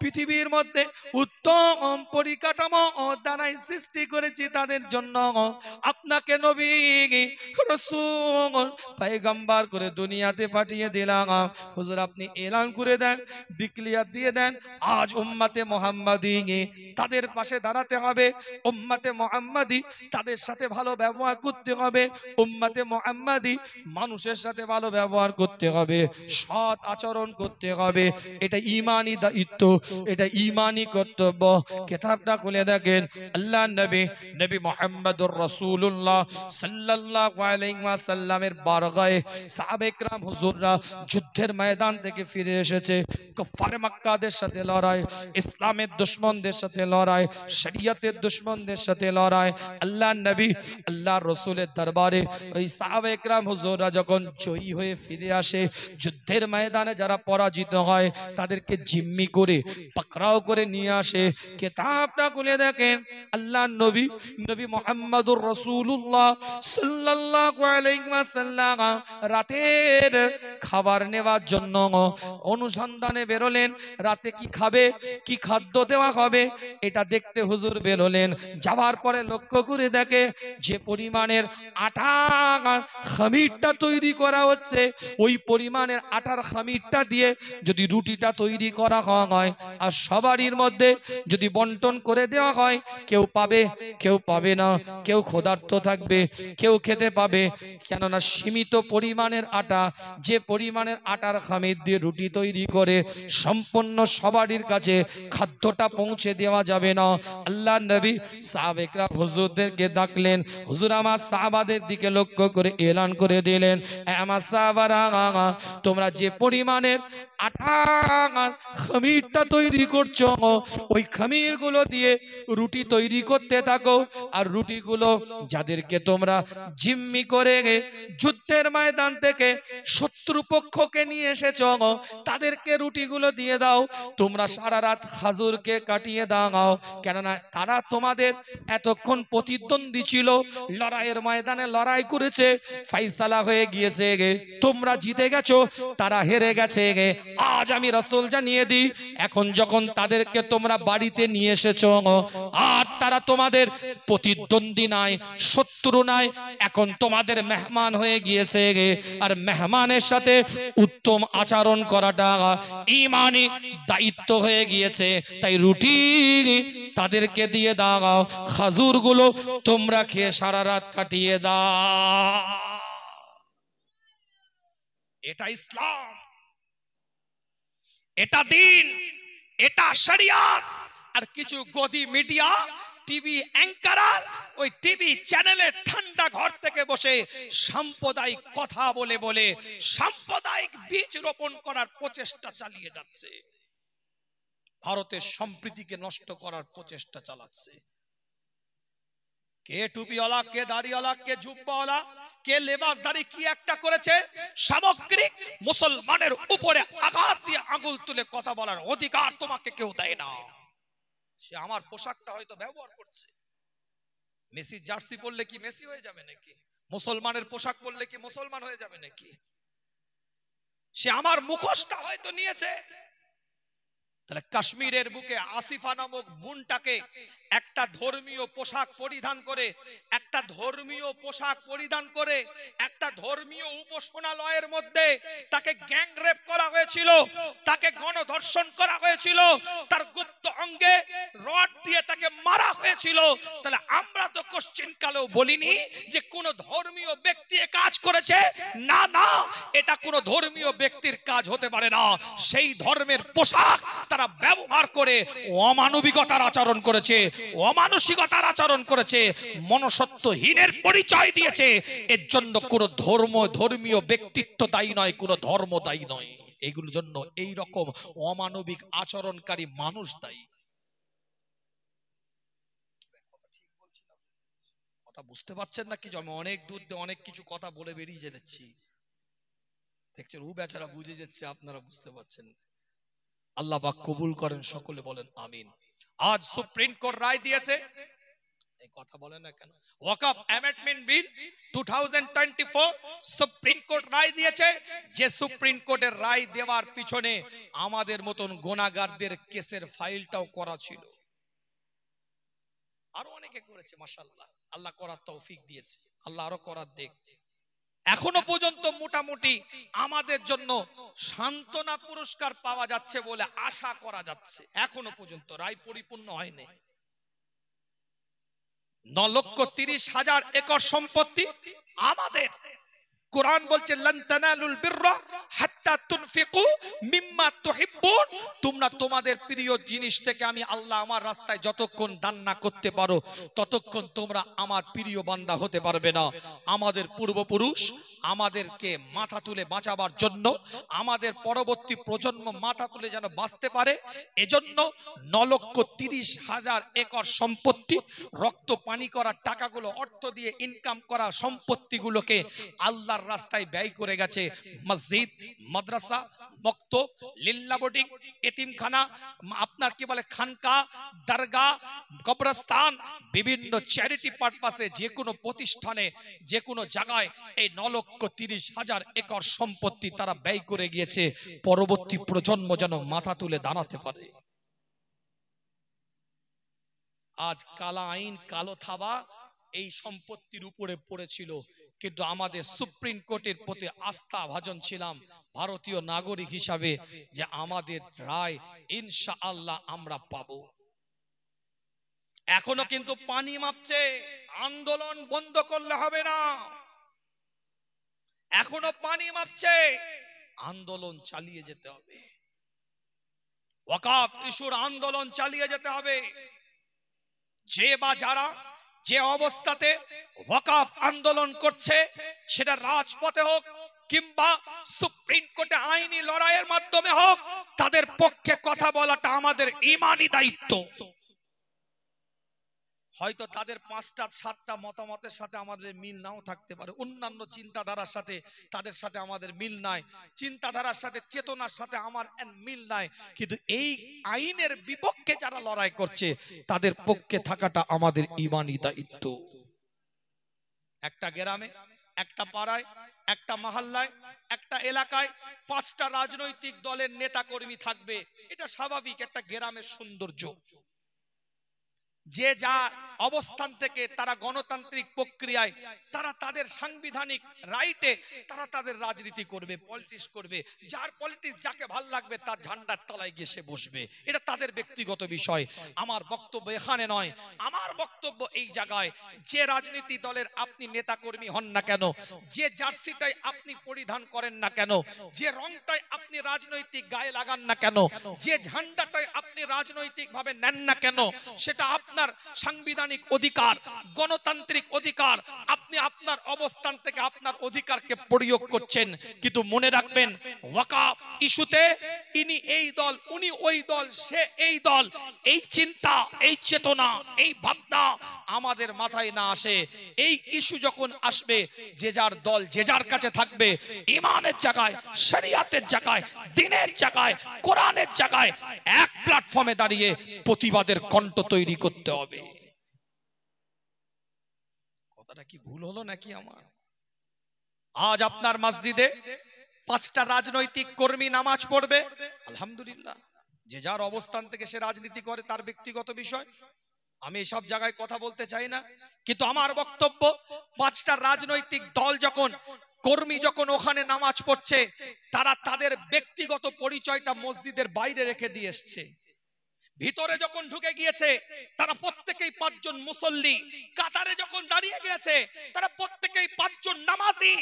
পৃথিবীর মধ্যে উত্তম পরিকাঠামো দ্বারাই সৃষ্টি করেছি, তাদের জন্য আপনাকে নবী রাসূল পয়গম্বর করে দুনিয়াতে পাঠিয়ে দিলাম। হুজুর আপনি এলান করে দেন, ডিক্লিয়ার দিয়ে দেন, আজ উম্মতে মুহাম্মাদি তাদের পাশে দাঁড়াতে হবে, উম্মতে মুহাম্মাদি তাদের সাথে ভালো ব্যবহার করতে হবে, উম্মতে মুহাম্মাদি মানুষের সাথে ভালো ব্যবহার করতে হবে, সৎ আচরণ করতে হবে। এটা ঈমানি দায়িত্ব, এটা ঈমানি কর্তব্য। কিতাবটা খুলে দেখেন, আল্লাহর নবী মুহাম্মদুর রাসূলুল্লাহ সাল্লাল্লাহু আলাইহি ওয়াসাল্লামের বারগায়ে সাহাবায়ে কেরাম হুজুররা যুদ্ধের ময়দান থেকে ফিরে এসেছে। কুফার মক্কাদের সাথে লড়াই, ইসলামের দুশমনদের সাথে লড়াই, শরীয়তের দুশমনদের সাথে লড়াই। আল্লাহর নবী আল্লাহর রাসূলের দরবারে ওই সাহাবায়ে কেরাম হুজুররা যখন জয়ী হয়ে ফিরে আসে, যুদ্ধের ময়দানে যারা পরাজিত হয় তাদেরকে জিম্মি করে পাকড়াও করে নিয়ে আসে। কিতাবটা খুলে দেখেন, আল্লাহর নবী মুহাম্মদুর রাসূলুল্লাহ সাল্লাল্লাহু আলাইহি ওয়াসাল্লাম রাতের খাবার নেওয়ার জন্য অনুসন্ধানে বেরোলেন। রাতে কি খাবে, কি খাদ্য দেওয়া হবে এটা দেখতে হুজুর বেরোলেন। যাওয়ার পরে লক্ষ্য করে দেখে যে পরিমাণের আটা খামিরটা তৈরি করা হচ্ছে, ওই পরিমাণের আটার খামিরটা দিয়ে যদি রুটিটা তৈরি করা হয় আর সবারই মধ্যে যদি বন্টন করে দেওয়া হয়, কেউ পাবে কেউ পাবে না, কেউ ক্ষুধার্ত থাকবে কেউ খেতে পাবে। কেননা সীমিত পরিমাণের আটা, যে পরিমাণের আটার খামির দিয়ে রুটি তৈরি করে সম্পূর্ণ সবারই কাছে খাদ্যটা পৌঁছে দেওয়া যাবে না। আল্লাহ নবী সাহাবায়ে কেরাম হুজুরদেরকে ডাকলেন। হুজুর আমার সাহাবাদের দিকে লক্ষ্য করে এলান করে দিলেন, আমার সাহাবারা তোমরা যে পরিমাণের আটা খামিরটা তৈরি করছো, ওই খামির গুলো দিয়ে রুটি তৈরি করতে থাকো। আর রুটিগুলো যাদেরকে তোমরা জিম্মি করে যুদ্ধের ময়দান থেকে শত্রুপক্ষকে নিয়ে এসেছো, তাদেরকে রুটিগুলো দিয়ে দাও। তোমরা সারা রাত খাজুরকে কাটিয়ে দাও, কেননা তারা তোমাদের এতক্ষণ প্রতিদ্বন্দ্বী ছিল, লড়াইয়ের ময়দানে লড়াই করেছে, ফাইসালা হয়ে গিয়েছে, তোমরা জিতে গেছো, তারা হেরে গেছে। আজ আমি রাসূল জানিয়ে দিই, এখন যখন তাদেরকে তোমরা বাড়িতে নিয়ে এসেছো আর তারা তোমাদের প্রতিদ্বন্দ্বী নাই, শত্রু নাই, এখন তোমাদের মেহমান হয়ে গিয়েছে। আর মেহমানের সাথে উত্তম আচরণ করাটা ঈমানি দায়িত্ব হয়ে গিয়েছে। তাই রুটি তাদেরকে দিয়ে দাও, খাজুরগুলো তোমরা খেয়ে সারা রাত কাটিয়ে দাও। এটা ইসলাম, এটা দিন, এটা শরিয়াত। আর কিছু গদি মিডিয়া টিভি অ্যাঙ্কার ওই টিভি চ্যানেলে ঠান্ডা ঘর থেকে বসে সাম্প্রদায়িক কথা বলে বলে সাম্প্রদায়িক বীজ রোপণ করার প্রচেষ্টা চালিয়ে যাচ্ছে, ভারতের সম্প্রীতিকে নষ্ট করার প্রচেষ্টা চালাচ্ছে। কে টুপিওয়ালা, কে দাড়িওয়ালা, কে জুব্বাওয়ালা, কে লেবাসদারি কি একটা করেছে, সামগ্রিক মুসলমানের উপরে আঘাত দিয়ে আঙুল তুলে কথা বলার অধিকার তোমাকে কেউ দেয় না। সে আমার পোশাকটা হয়তো ব্যবহার করছে, মেসি জার্সি পরলে কি মেসি হয়ে যাবে নাকি? মুসলমানের পোশাক পরলে কি মুসলমান হয়ে যাবে নাকি? সে আমার মুখোশটা হয়তো নিয়েছে, তাহলে কাশ্মীরের বুকে আসিফা নামক বোনটাকে একটা ধর্মীয় পোশাক পরিধান করে, একটা ধর্মীয় পোশাক পরিধান করে একটা ধর্মীয় উপাসনালয়ের মধ্যে তাকে গ্যাং রেপ করা হয়েছিল, তাকে গণধর্ষণ করা হয়েছিল, তার গুপ্ত অঙ্গে রড দিয়ে তাকে মারা হয়েছিল। তাহলে আমরা তো কোশ্চেন কালেও বলিনি যে কোন ধর্মীয় ব্যক্তি এ কাজ করেছে, না না, এটা কোন ধর্মীয় ব্যক্তির কাজ হতে পারে না। সেই ধর্মের পোশাক তারা ব্যবহার করে অমানবিকতার আচরণ করেছে, অমানসিকতার আচরণ করেছে, মনুষ্যত্বহীনের পরিচয় দিয়েছে। এর জন্য কোন ধর্মীয় ব্যক্তিত্ব দায়ী নয়, কোন ধর্ম দায়ী নয়। এইগুলোর জন্য এই রকম অমানবিক আচরণকারী মানুষ দায়ী। কথা বুঝতে পারছেন না কি? আমি অনেক দূর দিয়ে অনেক কিছু কথা বলে বেরিয়ে যাচ্ছি, দেখছেন ও বেচারা বুঝে যাচ্ছে, আপনারা বুঝতে পারছেন। আল্লাহ পাক কবুল করেন, সকলে বলেন আমিন। আজ সুপ্রিম কোর্ট রায় দিয়েছে, এই কথা বলে না কেন, ওয়াকফ অ্যামেন্ডমেন্ট বিল 2024 সুপ্রিম কোর্ট রায় দিয়েছে। যে সুপ্রিম কোর্টের রায় দেওয়ার পিছনে আমাদের মতন গুনাহগারদের কেসের ফাইলটাও করা ছিল, আরো অনেকে করেছে, মাশাআল্লাহ, আল্লাহ করার তৌফিক দিয়েছে, আল্লাহ আরো করার দেখ। এখনো পর্যন্ত মোটামুটি আমাদের জন্য সান্ত্বনা পুরস্কার পাওয়া যাচ্ছে বলে আশা করা যাচ্ছে। এখনো পর্যন্ত রায় পরিপূর্ণ হয়নি। 9,30,000 একর সম্পত্তি আমাদের। কোরআন বলছে লান তানালুল বিররা হাত্তা তুনফিকু মিম্মা তুহিব্বুন, তোমরা তোমাদের প্রিয় জিনিস থেকে আমি আল্লাহ আমার রাস্তায় যতক্ষণ দান না করতে পারো ততক্ষণ তোমরা আমার প্রিয় বান্দা হতে পারবে না। আমাদের পূর্বপুরুষ আমাদেরকে মাথা তুলে বাঁচাবার জন্য, আমাদের পরবর্তী প্রজন্ম মাথা তুলে যেন বাঁচতে পারে, এজন্য 9,30,000 একর সম্পত্তি, রক্ত পানি করা টাকাগুলো, অর্থ দিয়ে ইনকাম করা সম্পত্তিগুলোকে আল্লাহর রাস্তায় ব্যয় করে গেছে। মসজিদ, মাদ্রাসা, মক্তব, লিল্লা বোর্ডিং, এতিমখানা, আপনার কি বলে খানকা, দরগা, কবরস্থান, বিভিন্ন চ্যারিটি পারপাসে যে কোনো প্রতিষ্ঠানে, যে কোনো জায়গায় এই 9,30,000 একর সম্পত্তি তারা ব্যয় করে গিয়েছে, পরবর্তী প্রজন্ম যেন মাথা তুলে দাঁড়াতে পারে। আজ কালা আইন, কালো থাবা এই সম্পত্তির উপরে পড়েছিল, কিন্তু আমাদের সুপ্রিম কোর্টের প্রতি আস্থা ভাজন ছিলাম ভারতীয় নাগরিক হিসাবে যে আমাদের রায় ইনশাআল্লাহ আমরা পাবো। এখনো কিন্তু পানি মাপছে, আন্দোলন বন্ধ করলে হবে না। এখনো পানি মাপছে, আন্দোলন চালিয়ে যেতে হবে। ওয়াকফ ইস্যুর আন্দোলন চালিয়ে যেতে হবে। যে বা যারা যে অবস্থাতে ওয়াকফ আন্দোলন করছে, সেটা রাজপথে হোক কিংবা সুপ্রিম কোর্টে আইনি লড়াইয়ের মাধ্যমে হোক, তাদের পক্ষে কথা বলাটা আমাদের ঈমানি দায়িত্ব। হয়তো তাদের 5টা 7টা মতামতের সাথে আমাদের মিল নাও থাকতে পারে, অন্যান্য চিন্তাধারার সাথে তাদের সাথে আমাদের মিল নাই, চিন্তাধারার সাথে চেতনার সাথে আমার মিল নাই, কিন্তু এই আইনের বিপক্ষে যারা লড়াই করছে তাদের পক্ষে থাকাটা আমাদের ঈমানি দায়িত্ব। একটা গ্রামে, একটা পাড়ায়, একটা মহল্লায়, একটা এলাকায় 5টা রাজনৈতিক দলের নেতা কর্মী থাকবে, এটা স্বাভাবিক, একটা গ্রামের সৌন্দর্য। যে যা অবস্থান থেকে তারা গণতান্ত্রিক প্রক্রিয়ায়, তারা তাদের সাংবিধানিক রাইটে তারা তাদের রাজনীতি করবে, পলিটিক্স করবে, যার পলিটিক্স যাকে ভাল লাগবে তার ঝান্ডার তলায় গিয়ে সে বসবে, এটা তাদের ব্যক্তিগত বিষয়। আমার বক্তব্য এখানে নয়, আমার বক্তব্য এই জায়গায়, যে রাজনীতি দলের আপনি নেতা কর্মী হন না কেন, যে জার্সিটাই আপনি পরিধান করেন না কেন, যে রংটাই আপনি রাজনৈতিক গায়ে লাগান না কেন, যে ঝান্ডাটাই আপনি রাজনৈতিক ভাবে নেন না কেন, সেটা আপনার সাংবিধানিক অধিকার, গণতান্ত্রিক অধিকার। আপনি আপনার অবস্থান থেকে আপনার অধিকারকে প্রয়োগ করছেন, কিন্তু মনে রাখবেন ওয়াকফ ইস্যুতে ইনি এই দল, উনি ওই দল, সে এই দল, এই চিন্তা, এই চেতনা, এই ভাবনা আমাদের মাথায় না আসে। এই ইস্যু যখন আসবে, যে যার দল যে যার কাছে থাকবে, ঈমানের জায়গায়, শরিয়াতের জায়গায়, দ্বীনের জায়গায়, কোরআনের জায়গায় এক প্ল্যাটফর্মে দাঁড়িয়ে প্রতিবাদের কণ্ঠ তৈরি করতে হবে। কথাটা কি ভুল হলো নাকি আমার? আজ আপনার মসজিদে 5টা রাজনৈতিক কর্মী নামাজ পড়বে, আলহামদুলিল্লাহ, যে যার অবস্থান থেকে সে রাজনীতি করে তার ব্যক্তিগত বিষয়, আমি এসব জায়গায় কথা বলতে চাই না। কিন্তু আমার বক্তব্য, পাঁচটা রাজনৈতিক দল যখন, কর্মী যখন ওখানে নামাজ পড়ছে, তারা তাদের ব্যক্তিগত পরিচয়টা মসজিদের বাইরে রেখে দিয়ে এসছে। ভিতরে যখন ঢুকে গিয়েছে তারা প্রত্যেকেই পাঁচজন মুসল্লি, কাতারে যখন দাঁড়িয়ে গিয়েছে তারা প্রত্যেকেই পাঁচজন নামাজি।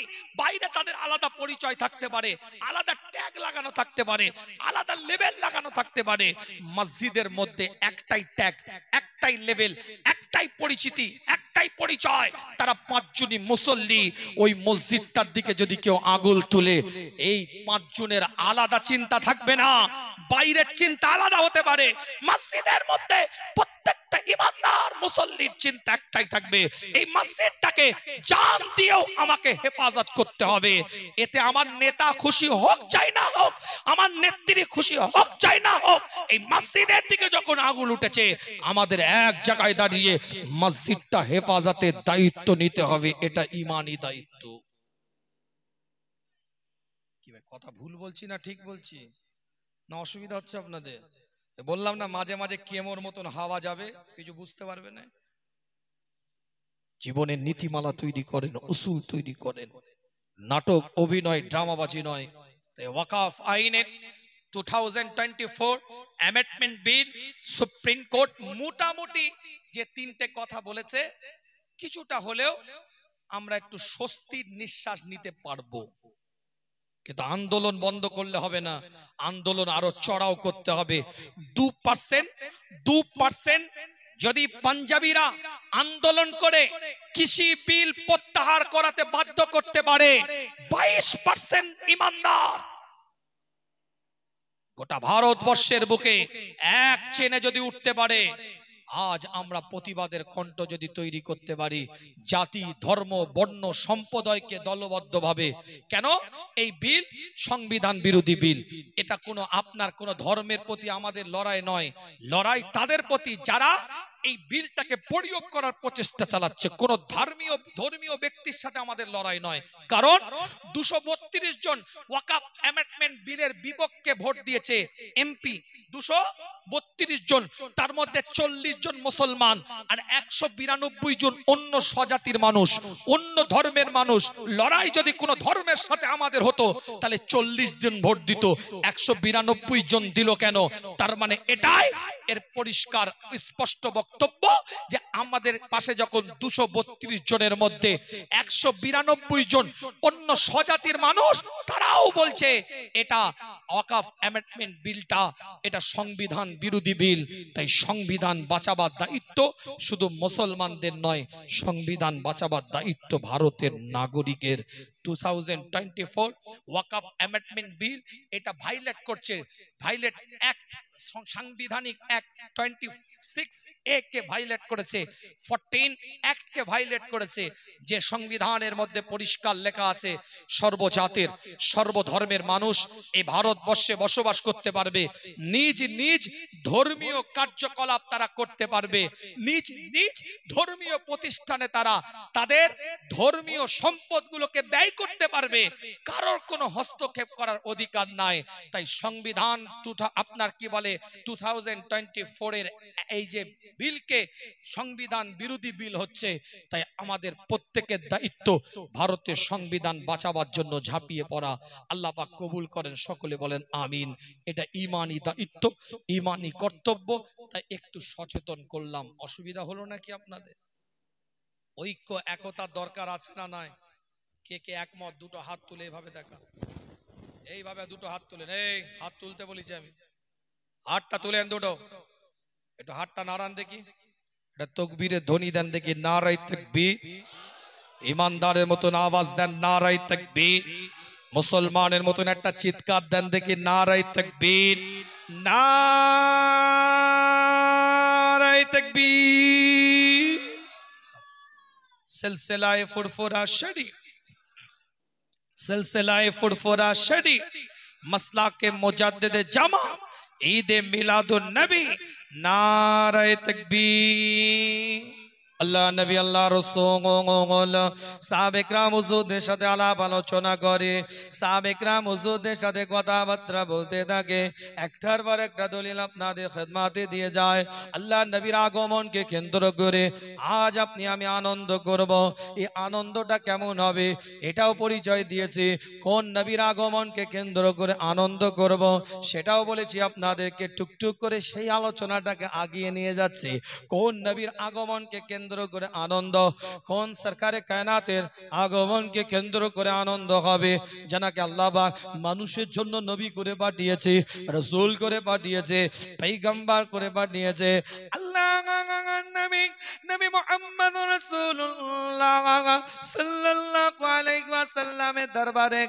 বাইরে তাদের আলাদা পরিচয় থাকতে পারে, আলাদা ট্যাগ লাগানো থাকতে পারে, আলাদা লেভেল লাগানো থাকতে পারে। মসজিদের মধ্যে একটাই ট্যাগ, একটাই লেভেল, একটাই পরিচিতি, একটাই পরিচয়, তারা পাঁচজনই মুসল্লি। ওই মসজিদটার দিকে যদি কেউ আঙুল তুলে, এই পাঁচজনের আলাদা চিন্তা থাকবে না, বাইরের চিন্তা আলাদা হতে পারে। মসজিদের মধ্যে প্রত্যেকটা ইমানদার মুসল্লির চিন্তা একটাই থাকবে, এই মসজিদটাকে জান দিয়েও আমাকে হেফাজত করতে হবে। এতে আমার নেতা খুশি হোক চাই না হোক, আমার নেত্রী খুশি হোক চাই না হোক, এই মসজিদের দিকে যখন আঙুল উঠেছে আমাদের এক জায়গায় দাঁড়িয়ে মসজিদটা হেফাজতের দায়িত্ব নিতে হবে। এটা ঈমানি দায়িত্ব। কি ভাই, কথা ভুল বলছি না ঠিক বলছি? না অসুবিধা হচ্ছে আপনাদের? বললাম না মাঝে মাঝে কেমোর মতন হাওয়া যাবে, কিছু বুঝতে পারবে না। জীবনের নীতিমালা তৈরি করেন, উসুল তৈরি করেন, নাটক, অভিনয়, ড্রামাবাজি নয়। ওয়াকফ আইনের 2024 অ্যামেন্ডমেন্ট বিল সুপ্রিম কোর্ট মোটামুটি যে তিনটে কথা বলেছে, কিছুটা হলেও আমরা একটু স্বস্তির নিঃশ্বাস নিতে পারবো। কিন্তু আন্দোলন বন্ধ করলে হবে না, আন্দোলন আরো চড়াও করতে হবে। 2% যদি পাঞ্জাবিরা আন্দোলন করে কৃষি বিল প্রত্যাহার করাতে বাধ্য করতে পারে, 22% ইমানদার গোটা ভারতবর্ষের বুকে এক চেনে যদি উঠতে পারে, আজ আমরা প্রতিবাদের কণ্ঠ যদি তৈরি করতে পারি, জাতি, ধর্ম, বর্ণ, সম্প্রদায়কে দলবদ্ধভাবে, কেন এই বিল সংবিধান বিরোধী বিল। এটা কোনো আপনার কোনো ধর্মের প্রতি আমাদের লড়াই নয়, লড়াই তাদের প্রতি যারা এই বিলটাকে প্রয়োগ করার প্রচেষ্টা চালাচ্ছে। কোন ধর্মীয় ব্যক্তির সাথে আমাদের লড়াই নয়। কারণ 232 জন ওয়াকফ অ্যামেন্ডমেন্ট বিলের বিপক্ষে ভোট দিয়েছে এমপি, 232 জন, তার মধ্যে 40 জন মুসলমান আর 192 জন অন্য স্বজাতির মানুষ, অন্য ধর্মের মানুষ। লড়াই যদি কোনো ধর্মের সাথে আমাদের হতো তাহলে 40 জন ভোট দিত, 192 জন দিল কেন? তার মানে এটাই এর পরিষ্কার স্পষ্ট বক্তব্য যে আমাদের পাশে যখন 232 জনের মধ্যে 192 জন অন্য স্বজাতির মানুষ, তারাও বলছে এটা ওয়াকফ অ্যামেন্ডমেন্ট বিলটা এটা সংবিধান বিরোধী বিল। তাই সংবিধান বাঁচাবার দায়িত্ব শুধু মুসলমানদের নয়, সংবিধান বাঁচাবার দায়িত্ব ভারতের নাগরিকের। 2024 ওয়াকফ অ্যামেন্ডমেন্ট বিল এটা ভাইলেট করছে, ভাইলেট অ্যাক্ট, সাংবিধানিক অ্যাক্ট 26A কে ভাইলেট করেছে, 14 অ্যাক্ট কে ভাইলেট করেছে। যে সংবিধানের মধ্যে পরিষ্কার লেখা আছে সর্বজাতের সর্বধর্মের মানুষ এই ভারতবর্ষে বসবাস করতে পারবে, নিজ নিজ ধর্মীয় কার্যকলাপ তারা করতে পারবে, নিজ নিজ ধর্মীয় প্রতিষ্ঠানে তারা তাদের ধর্মীয় সম্পদগুলোকে ব্যয় করতে পারবে, কারোর কোনো হস্তক্ষেপ করার অধিকার নাই। তাই সংবিধান আপনার কি বলে 2024 এর এই যে বিলকে সংবিধান বিরোধী বিল হচ্ছে। তাই আমাদের প্রত্যেকের দায়িত্ব ভারতের সংবিধান বাঁচাবার জন্য ঝাঁপিয়ে পড়া। আল্লাহ পাক কবুল করেন, সকলে বলেন আমিন। এটা ঈমানি দায়িত্ব, ঈমানি কর্তব্য। তাই একটু সচেতন করলাম। অসুবিধা হলো নাকি আপনাদের? ঐক্য একতার দরকার আছে না নাই? কে কে একমত? দুটো হাত তুলে এইভাবে দেখা, এইভাবে দুটো হাত তুলেন। এই হাত তুলতে বলেছি আমি, হাতটা তুলেন দুটো, একটু হাতটা নাড়ান দেখি, এটা তাকবীরের ধ্বনি দেন দেখি, নারায়ে তাকবীর। ইমানদারের মতন আওয়াজ দেন, নারায়ে তাকবীর। মুসলমানের মতন একটা চিৎকার দেন দেখি, নারায়ে তাকবীর, নারায়ে তাকবীর। সিলসিলায়ে ফুরফুরা শরীফ, সিলসিলায়ে ফুরফুরা শরীফ, মাসলাকে মুজাদ্দিদে জামা, ঈদে মিলাদুন নবী, নারায়ে তাকবীর। আল্লাহ নবী আল্লাহ রাসূল সাহাবে کرام হুজুরদের সাথে আলাপ আলোচনা করে, সাহাবে کرام হুজুরদের সাথে কথাবার্তা বলতে থাকে। একটার পর একটা দলিল আপনাদের খেদমাতে দিয়ে যায়। আল্লাহ নবীর আগমনকে কেন্দ্র করে আজ আপনি আমি আনন্দ করব। এই আনন্দটা কেমন হবে এটাও পরিচয় দিয়েছি। কোন নবীর আগমনকে কেন্দ্র করে আনন্দ করব সেটাও বলেছি আপনাদেরকে। টুকটুক করে সেই আলোচনাটাকে আগিয়ে নিয়ে যাচ্ছি। কোন নবীর আগমনকে কেন্দ্র করে আনন্দ, কোন সরকারে কায়নাতের আগমনকে কেন্দ্র করে আনন্দ হবে, জানাকে আল্লাহ পাক মানুষের জন্য নবী করে পাঠিয়েছে, রাসূল করে পাঠিয়েছে, পয়গম্বর করে পাঠিয়েছে। আল্লাহ নবী মুহাম্মদ রাসূলুল্লাহ সাল্লাল্লাহু আলাইহি ওয়াসাল্লামের দরবারে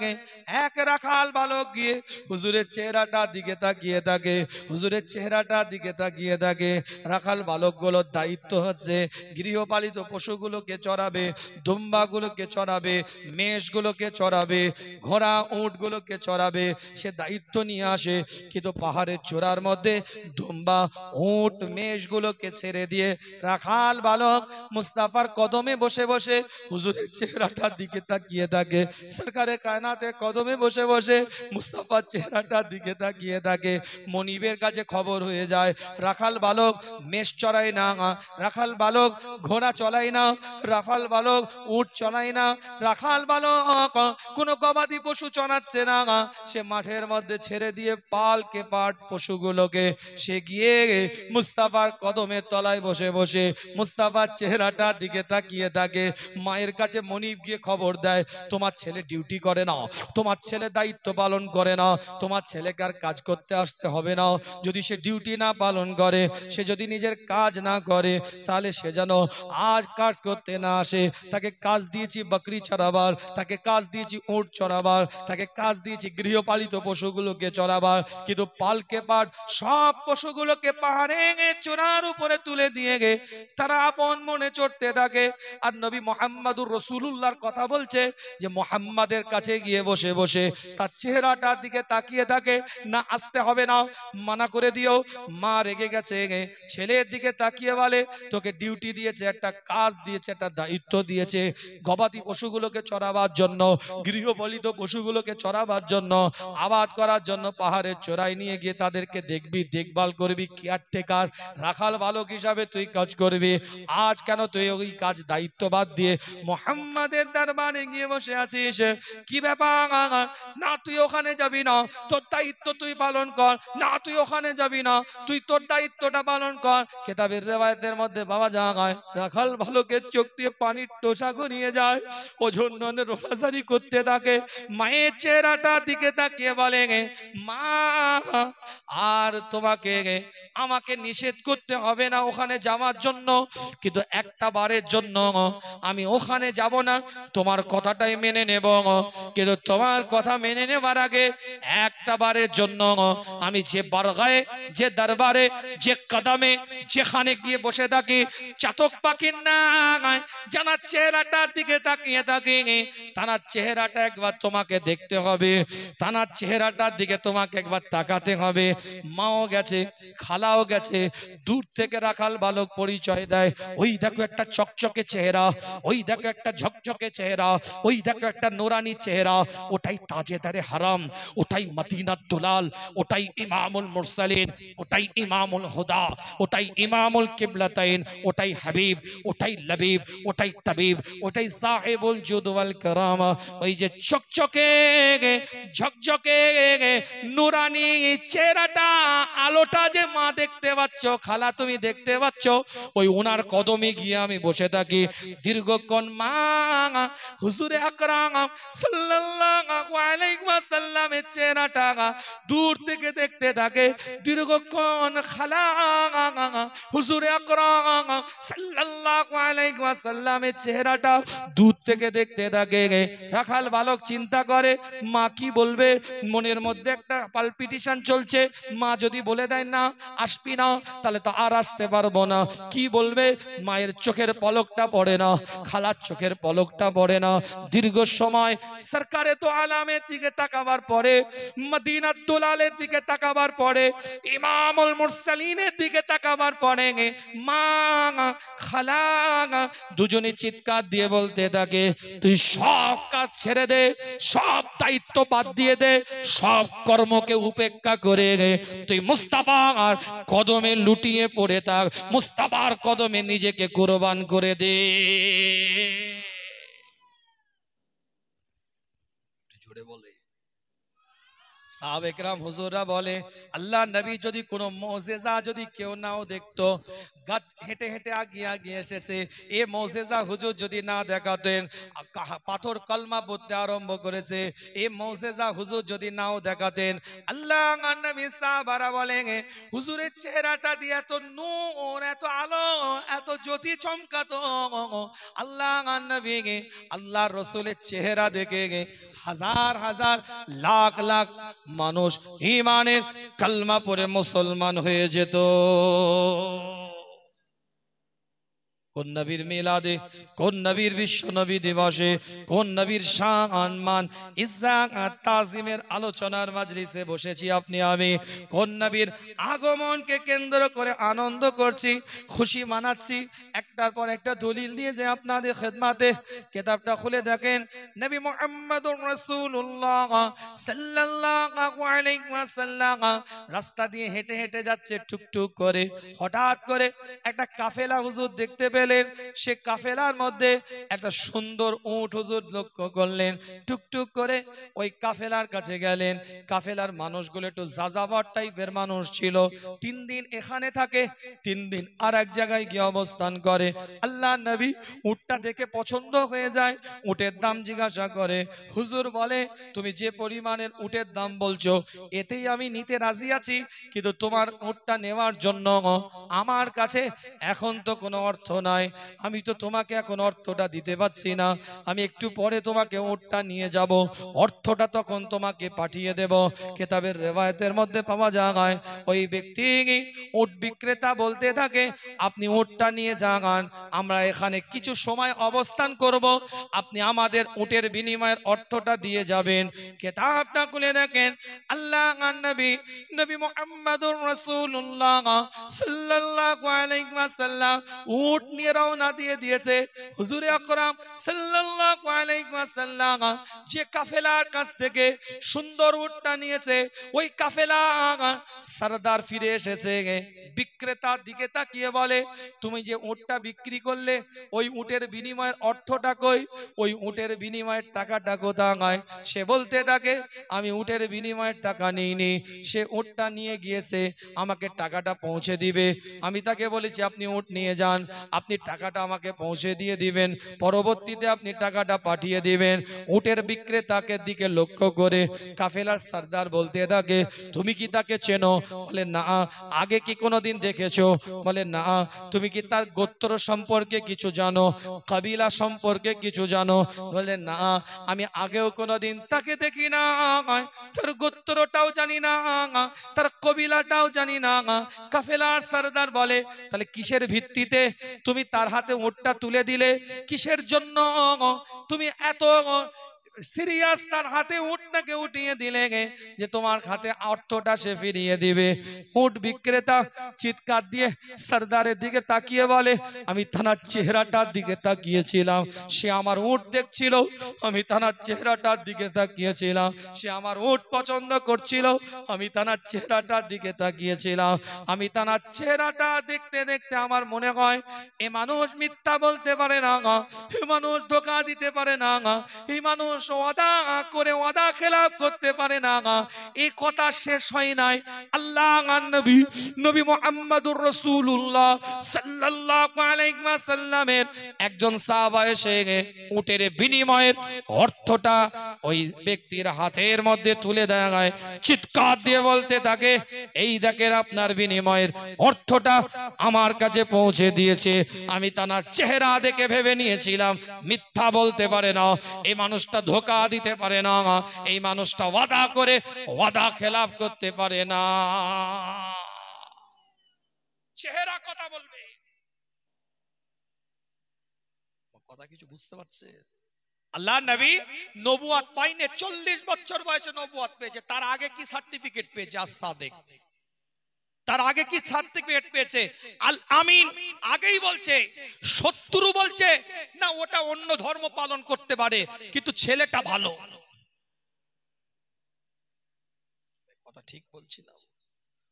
এক রাখাল বালক গিয়ে হুজুরের চেহারাটা দিকে তাকিয়ে থাকে, হুজুরের চেহারাটা দিকে তাকিয়ে থাকে। রাখাল বালকগুলোর দায়িত্ব হচ্ছে গৃহপালিত পশুগুলোকে চড়াবে, দুম্বাগুলোকে চড়াবে, মেষগুলোকে চড়াবে, ঘোড়া উটগুলোকে চড়াবে, সে দায়িত্ব নিয়ে আসে। কিন্তু পাহাড়ের চূড়ার মধ্যে দুম্বা উট মেষগুলোকে ছেড়ে দিয়ে রাখাল বালক মুস্তাফার কদমে বসে বসে হুজুরের চেহারাটার দিকে তাকিয়ে থাকে। সরকারে কায়নাতে কদমে বসে বসে মুস্তাফার চেহারাটার দিকে তাকিয়ে থাকে। মনিবের কাছে খবর হয়ে যায় রাখাল বালক মেষ চড়ায় না, রাখাল বালক ঘোড়া চড়ায় না, রাখাল বালক উট চড়ায় না, রাখাল বালক কোনো গবাদি পশু চড়াচ্ছে না। সে মাঠের মধ্যে ছেড়ে দিয়ে পালকে পাট পশুগুলোকে সে গিয়ে মুস্তাফার কদমের তলায় বসে বসে মুস্তাফার চেহারাটার দিকে তাকিয়ে থাকে। মায়ের কাছে মনিব গিয়ে খবর দেয় তোমার ছেলে ডিউটি করে না, তোমার ছেলে দায়িত্ব পালন করে না, তোমার ছেলেকে আর কাজ করতে আসতে হবে না। যদি সে ডিউটি না পালন করে, সে যদি নিজের কাজ না করে, তাহলে সে যেন আজ কাজ করতে না আসে। তাকে কাজ দিয়েছি বকরি চড়াবার, তাকে কাজ দিয়েছি উট চড়াবার, তাকে কাজ দিয়েছি গৃহপালিত পশুগুলোকে চড়াবার। কিন্তু পালকে পাট সব পশুগুলোকে পাহাড়ে চূড়ার উপরে তুলে দিয়ে গে তারা আপন মনে চড়তে থাকে। আর নবী মুহাম্মদুর রাসূলুল্লাহর কথা বলছে যে মুহাম্মাদের কাছে গিয়ে বসে বসে তার চেহারাটার দিকে তাকিয়ে থাকে। না আসতে হবে না, মানা করে দিও। মা রেগে গেছে, ছেলের দিকে তাকিয়ে বলে তোকে ডিউটি দিয়েছে, একটা কাজ দিয়েছে, একটা দায়িত্ব দিয়েছে গবাদি পশুগুলোকে চড়াবার জন্য, গৃহপালিত পশুগুলোকে চড়াবার জন্য, আবাদ করার জন্য পাহাড়ের চড়াই নিয়ে গিয়ে তাদেরকে দেখবি, দেখভাল করবি, কেয়ারটেকার রাখাল বালক হিসাবে তুই কাজ করবি। আজ কেন তুই ওই কাজ দায়িত্ব বাদ দিয়ে মুহাম্মাদের দরবারে গিয়ে বসে আছিস? কি ব্যাপার? না তুই ওখানে যাবি না, তোর দায়িত্ব তুই পালন কর। না তুই ওখানে যাবি না, তুই তোর দায়িত্বটা পালন কর। কিতাবের রিওয়ায়াতের মধ্যে পাওয়া যায় রাখাল বালকের চোখ দিয়ে পানির টোসা গড়িয়ে যায়, ওজন রোলাসারি করতে থাকে। মায়ের চেহারাটার দিকে তাকিয়ে বলে মা আর তোমাকে আমাকে নিষেধ করতে হবে না ওখানে যাওয়ার জন্য, কিন্তু একটা বারের জন্য আমি ওখানে যাব না, তোমার কথাটাই মেনে নেব। কিন্তু তোমার কথা মেনে নেবার আগে একটা বারের জন্য আমি যে বারগায়ে, যে দরবারে, যে কদমে, যেখানে গিয়ে বসে থাকি, চাতক পাখির না জানার চেহারাটার দিকে তাকিয়ে থাকি, তার চেহারাটা একবার তোমাকে দেখতে হবে, তার চেহারাটার দিকে তোমাকে একবার তাকাতে হবে। মাও গেছে, খালাও গেছে, দূর থেকে রাখাল বালক পরিচয় দেয়, ওই দেখো একটা চকচকে চেহারা, ওই দেখো একটা ঝকঝকে চেহারা, ওই দেখো একটা নোরানি চেহারা, ওটাই তাজেদারে হারাম, ওটাই মদিনার দুলাল, ওটাই ইমামুল মুরসালিন, ওটাই ইমামুল হুদা, ওটাই ইমামুল কিবলাতাইন, ওটাই হাবিব, ওটাই লবিব, ওটাই তাবিব, ওটাই সাহেবুল জুদ ওয়াল কারামা। ওই যে চকচকে ঝকঝকে নুরানি চেহারাটা, আলোটা যে মা দেখতে পাচ্ছ, খালা তুমি দেখতে পাচ্ছ, ওই ওনার কদমে গিয়ে আমি বসে থাকি দীর্ঘক্ষণ। মা হুজুরে আকরাম সাল্লাল্লাহু আলাইহি ওয়াসাল্লামের চেহারাটা দূর থেকে দেখতে থাকে দীর্ঘক্ষণ। খালা হুজুরে আকরাম সাল্লাল্লাহু আলাইহি ওয়াসাল্লামের চেহারাটা দূর থেকে দেখতে থাকে। রাখাল বালক চিন্তা করে মা কি বলবে, মনের মধ্যে একটা পালপিটেশন চলছে। মা যদি বলে দেয় না আসবি না, তাহলে তো আর আসতে পারবো না। কি বলবে? মায়ের চোখের পলকটা পড়ে না, খালার চোখের পলকটা পড়ে না। দীর্ঘ সময় সরকারে তো আলামের দিকে তাকাবার পরে, মদিনাত দুলালের দিকে তাকাবার পরে, ইমামুল মুরসালিনের দিকে তাকাবার পরে মা খালা দুজনে চিৎকার দিয়ে বলতে থাকে, তুই সব কাজ ছেড়ে দে, সব দায়িত্ব বাদ দিয়ে দে, সব কর্মকে উপেক্ষা করে তুই মুস্তাফার কদমে লুটিয়ে পড়ে থাক, মুস্তাফার কদমে নিজেকে কুরবান করে দে। জোরে বলে সাহাবে কেরাম হুজুররা বলে, আল্লাহ নবী যদি কোনো মুজিজা যদি কেউ নাও দেখতো, গাছ হেঁটে হেঁটে আগিয়ে এসেছে, এ মুজিজা হুজুর যদি না দেখাতেন, পাথর কলমা পড়তে আরম্ভ করেছে, এ মুজিজা হুজুর যদি নাও দেখাতেন, আল্লাহ নবী সাহাবারা বলেন হুজুরের চেহারাটা দিয়ে এত নূর, এত আলো, এত জ্যোতি চমকাতো, আল্লাহ নবী আল্লাহর রাসূলের চেহারা দেখে হাজার হাজার লাখ লাখ মানুষ ঈমানের কালমা পড়ে মুসলমান হয়ে যেত। কোন নবীর মিলাদে, কোন নবীর বিশ্ব নবী দিবসে, কোন নবীর শান মান ইজ্জত তাজিমের আলোচনার মাজলিসে বসেছি আপনি আমি, কোন নবীর আগমনকে কেন্দ্র করে আনন্দ করছি, খুশি মানাচ্ছি। একটার পর একটা দলিল দিয়ে যে আপনাদের খেদমাতে কিতাবটা খুলে দেখেন, নবী মুহাম্মদুর রাসূলুল্লাহ সাল্লাল্লাহু আলাইহি ওয়াসাল্লাম রাস্তা দিয়ে হেঁটে হেঁটে যাচ্ছে টুকটুক করে, হঠাৎ করে একটা কাফেলা হুজুর দেখতে পেলেন। সে কাফেলার মধ্যে একটা সুন্দর উট হুজুর লক্ষ্য করলেন, টুকটুক করে ওই কাফেলার কাছে গেলেন। কাফেলার মানুষগুলো একটু যাযাবর টাইপের মানুষ ছিল, 3 দিন এখানে থাকে, 3 দিন আর এক জায়গায় গিয়ে অবস্থান করে। আল্লাহ নবী উটটা দেখে পছন্দ হয়ে যায়, উটের দাম জিজ্ঞাসা করে। হুজুর বলে, তুমি যে পরিমাণের উটের দাম বলছো এতেই আমি নিতে রাজি আছি, কিন্তু তোমার উটটা নেওয়ার জন্য আমার কাছে এখন তো কোনো অর্থ নাই, আমি তো তোমাকে এখন অর্থটা দিতে পারছি না, আমি একটু পরে তোমাকে উটটা নিয়ে যাব, অর্থটা তখন তোমাকে পাঠিয়ে দেব। কিতাবের রিওয়ায়াতের মধ্যে পাওয়া যায় ওই ব্যক্তি উট বিক্রেতা বলতে থাকে, আপনি উটটা নিয়ে যান, আমরা এখানে কিছু সময় অবস্থান করব, আপনি আমাদের উটের বিনিময়ের অর্থটা দিয়ে যাবেন। কিতাবটা খুলে দেখেন, আল্লাহ নবী নবী মুহাম্মদুর রাসূলুল্লাহ সাল্লাল্লাহু আলাইহি ওয়াসাল্লাম উট নিয়ে রওনা দিয়ে দিয়েছে। হুজুরে আকরাম সাল্লাল্লাহু আলাইহি ওয়াসাল্লাম যে কাফেলার কাছ থেকে সুন্দর উটটা নিয়েছে, ওই কাফেলা সরদার ফিরে এসেছে, বিক্রেতার দিকে তাকিয়ে বলে, তুমি যে উটটা বিক্রি করলে ওই উটের বিনিময়ের অর্থটা কই, ওই উটের বিনিময়ের টাকাটা কোথায়? সে বলতে থাকে, আমি উটের বিনিময়ের টাকা নিইনি, সে উটটা নিয়ে গিয়েছে, আমাকে টাকাটা পৌঁছে দিবে। আমি তাকে বলেছি আপনি উট নিয়ে যান, আপনি টাকাটা আমাকে পৌঁছে দিয়ে দিবেন, পরবর্তীতে আপনি টাকাটা পাঠিয়ে দিবেন। উটের বিক্রেতাকে দিকে লক্ষ্য করে কাফেলার সরদার বলতে থাকে, তুমি কি তাকে চেনো? বলে না। আগে কি কোনোদিন দেখেছো? বলে না। তুমি কি তার গোত্র সম্পর্কে কিছু জানো, কবিলা সম্পর্কে কিছু জানো? বলে না, আমি আগেও কোনোদিন তাকে দেখি না, তার গোত্রটাও জানি না, তার কবিলাটাও জানি না। কাফেলার সরদার বলে, তাহলে কিসের ভিত্তিতে তুমি তার হাতে উটটা তুলে দিলে? কিসের জন্য তুমি এত সিরিয়াস তার হাতে উটটাকে উঠিয়ে দিলে যে তোমার হাতে অর্থটা সে ফিরিয়ে দিবে? উট বিক্রেতা চিৎকার দিয়ে সরদারের দিকে তাকিয়ে বলে, আমি তার চেহারাটার দিকে তাকিয়েছিলাম, সে আমার উট দেখছিল, আমি তার চেহারাটার দিকে তাকিয়েছিলাম, সে আমার উট পছন্দ করছিল, আমি তার চেহারাটার দিকে তাকিয়েছিলাম, আমি তার চেহারাটা দেখতে দেখতে আমার মনে হয় এ মানুষ মিথ্যা বলতে পারে না, এ মানুষ ধোঁকা দিতে পারে না, এই মানুষ ওয়াদা করে ওয়াদা খেলাফ করতে পারে না। এই কথা শেষ হয় নাই, আল্লাহ নবী নবী মুহাম্মদুর রাসূলুল্লাহ সাল্লাল্লাহু আলাইহি ওয়াসাল্লামের একজন সাহাবা এসে উটের বিনিময়ের অর্থটা ওই ব্যক্তির হাতের মধ্যে তুলে দেয়, চিৎকার দিয়ে বলতে থাকে, এই দেখেন আপনার বিনিময়ের অর্থটা আমার কাছে পৌঁছে দিয়েছে, আমি তার চেহারা দেখে ভেবে নিয়েছিলাম মিথ্যা বলতে পারে না, এই মানুষটা ধোঁকা দিতে পারে না, এই মানুষটা ওয়াদা করে ওয়াদা খেলাফ করতে পারে না। চেহারা কথা বলবে। কথা কিছু বুঝতে পারছে? আল্লাহ নবী নবুয়াত পাইনে 40 বছর বয়সে নবুয়াত পেয়েছে। তার আগে কি সার্টিফিকেট পেয়েছে? আস-সাদিক। তার আগে কি সার্টিফিকেট পেয়েছে? আল আমিন। আগেই বলছে, শত্রু বলছে না ওটা অন্য ধর্ম পালন করতে পারে কিন্তু ছেলেটা ভালো। কথা ঠিক বলছি না?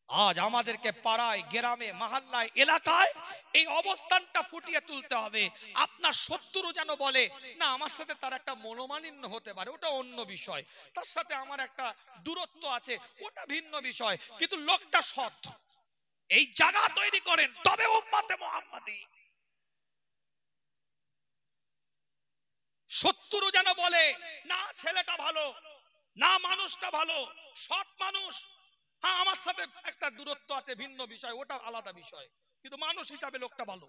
আজ আমাদেরকে পাড়ায়, গ্রামে, মহল্লায়, এলাকায় এই অবস্থানটা ফুটিয়ে তুলতে হবে। আপনার শত্রু যেন বলে না আমার সাথে তার একটা মনোমালিন্য হতে পারে, ওটা অন্য বিষয়, তার সাথে আমার একটা দূরত্ব আছে, ওটা ভিন্ন বিষয়, কিন্তু লোকটা সৎ। এই জায়গা তৈরি করেন, তবে উম্মতে মুহাম্মাদি। শত্রু যেন বলে না ছেলেটা ভালো, না মানুষটা ভালো, সৎ মানুষ। হ্যাঁ আমার সাথে একটা দূরত্ব আছে, ভিন্ন বিষয়, ওটা আলাদা বিষয়, কিন্তু মানুষ হিসাবে লোকটা ভালো।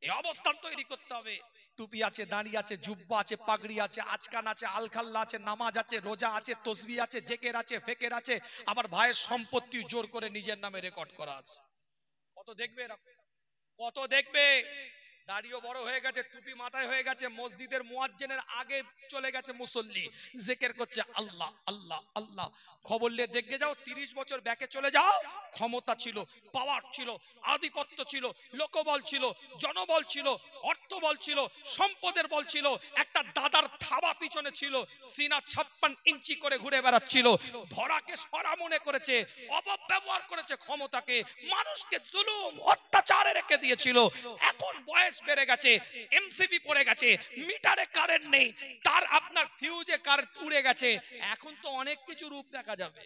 এই অবস্থান তৈরি করতে হবে। টুপি আছে, দাঁড়ি আছে, জুব্বা আছে, পাগড়ি আছে, আজকান আছে, আলখাল্লা আছে, নামাজ আছে, রোজা আছে, তসবিহ আছে, জেকের আছে, ফেকের আছে, আবার ভাইয়ের সম্পত্তি জোর করে নিজের নামে রেকর্ড করা আছে। কত দেখবে এরকম, কত দেখবে। দাড়িও বড় হয়ে গেছে, টুপি মাথায় হয়ে গেছে, মসজিদের মুয়াজ্জিনের আগে চলে গেছে মুসল্লি, জিকির করছে আল্লাহ আল্লাহ আল্লাহ। খবর নিয়ে দেখে যাও, 30 বছর ব্যাকে চলে যাও, ক্ষমতা ছিল, পাওয়ার ছিল, আধিপত্য ছিল, লোকবল ছিল, জনবল ছিল, অর্থবল ছিল, সম্পদের বল ছিল, একটা দাদার থাবা পিছনে ছিল, সিনা 56 ইঞ্চি করে ঘুরে বেড়াচ্ছিল, ধরাকে সরা মনে করেছে, অপব্যবহার করেছে ক্ষমতাকে, মানুষকে জুলুম অত্যাচারে রেখে দিয়েছিল। এখন বয়স বেড়ে গেছে, এমসিবি পড়ে গেছে, মিটারে কারেন্ট নেই, তার আপনার ফিউজে কারেন্ট উড়ে গেছে, এখন তো অনেক কিছু রূপ দেখা যাবে।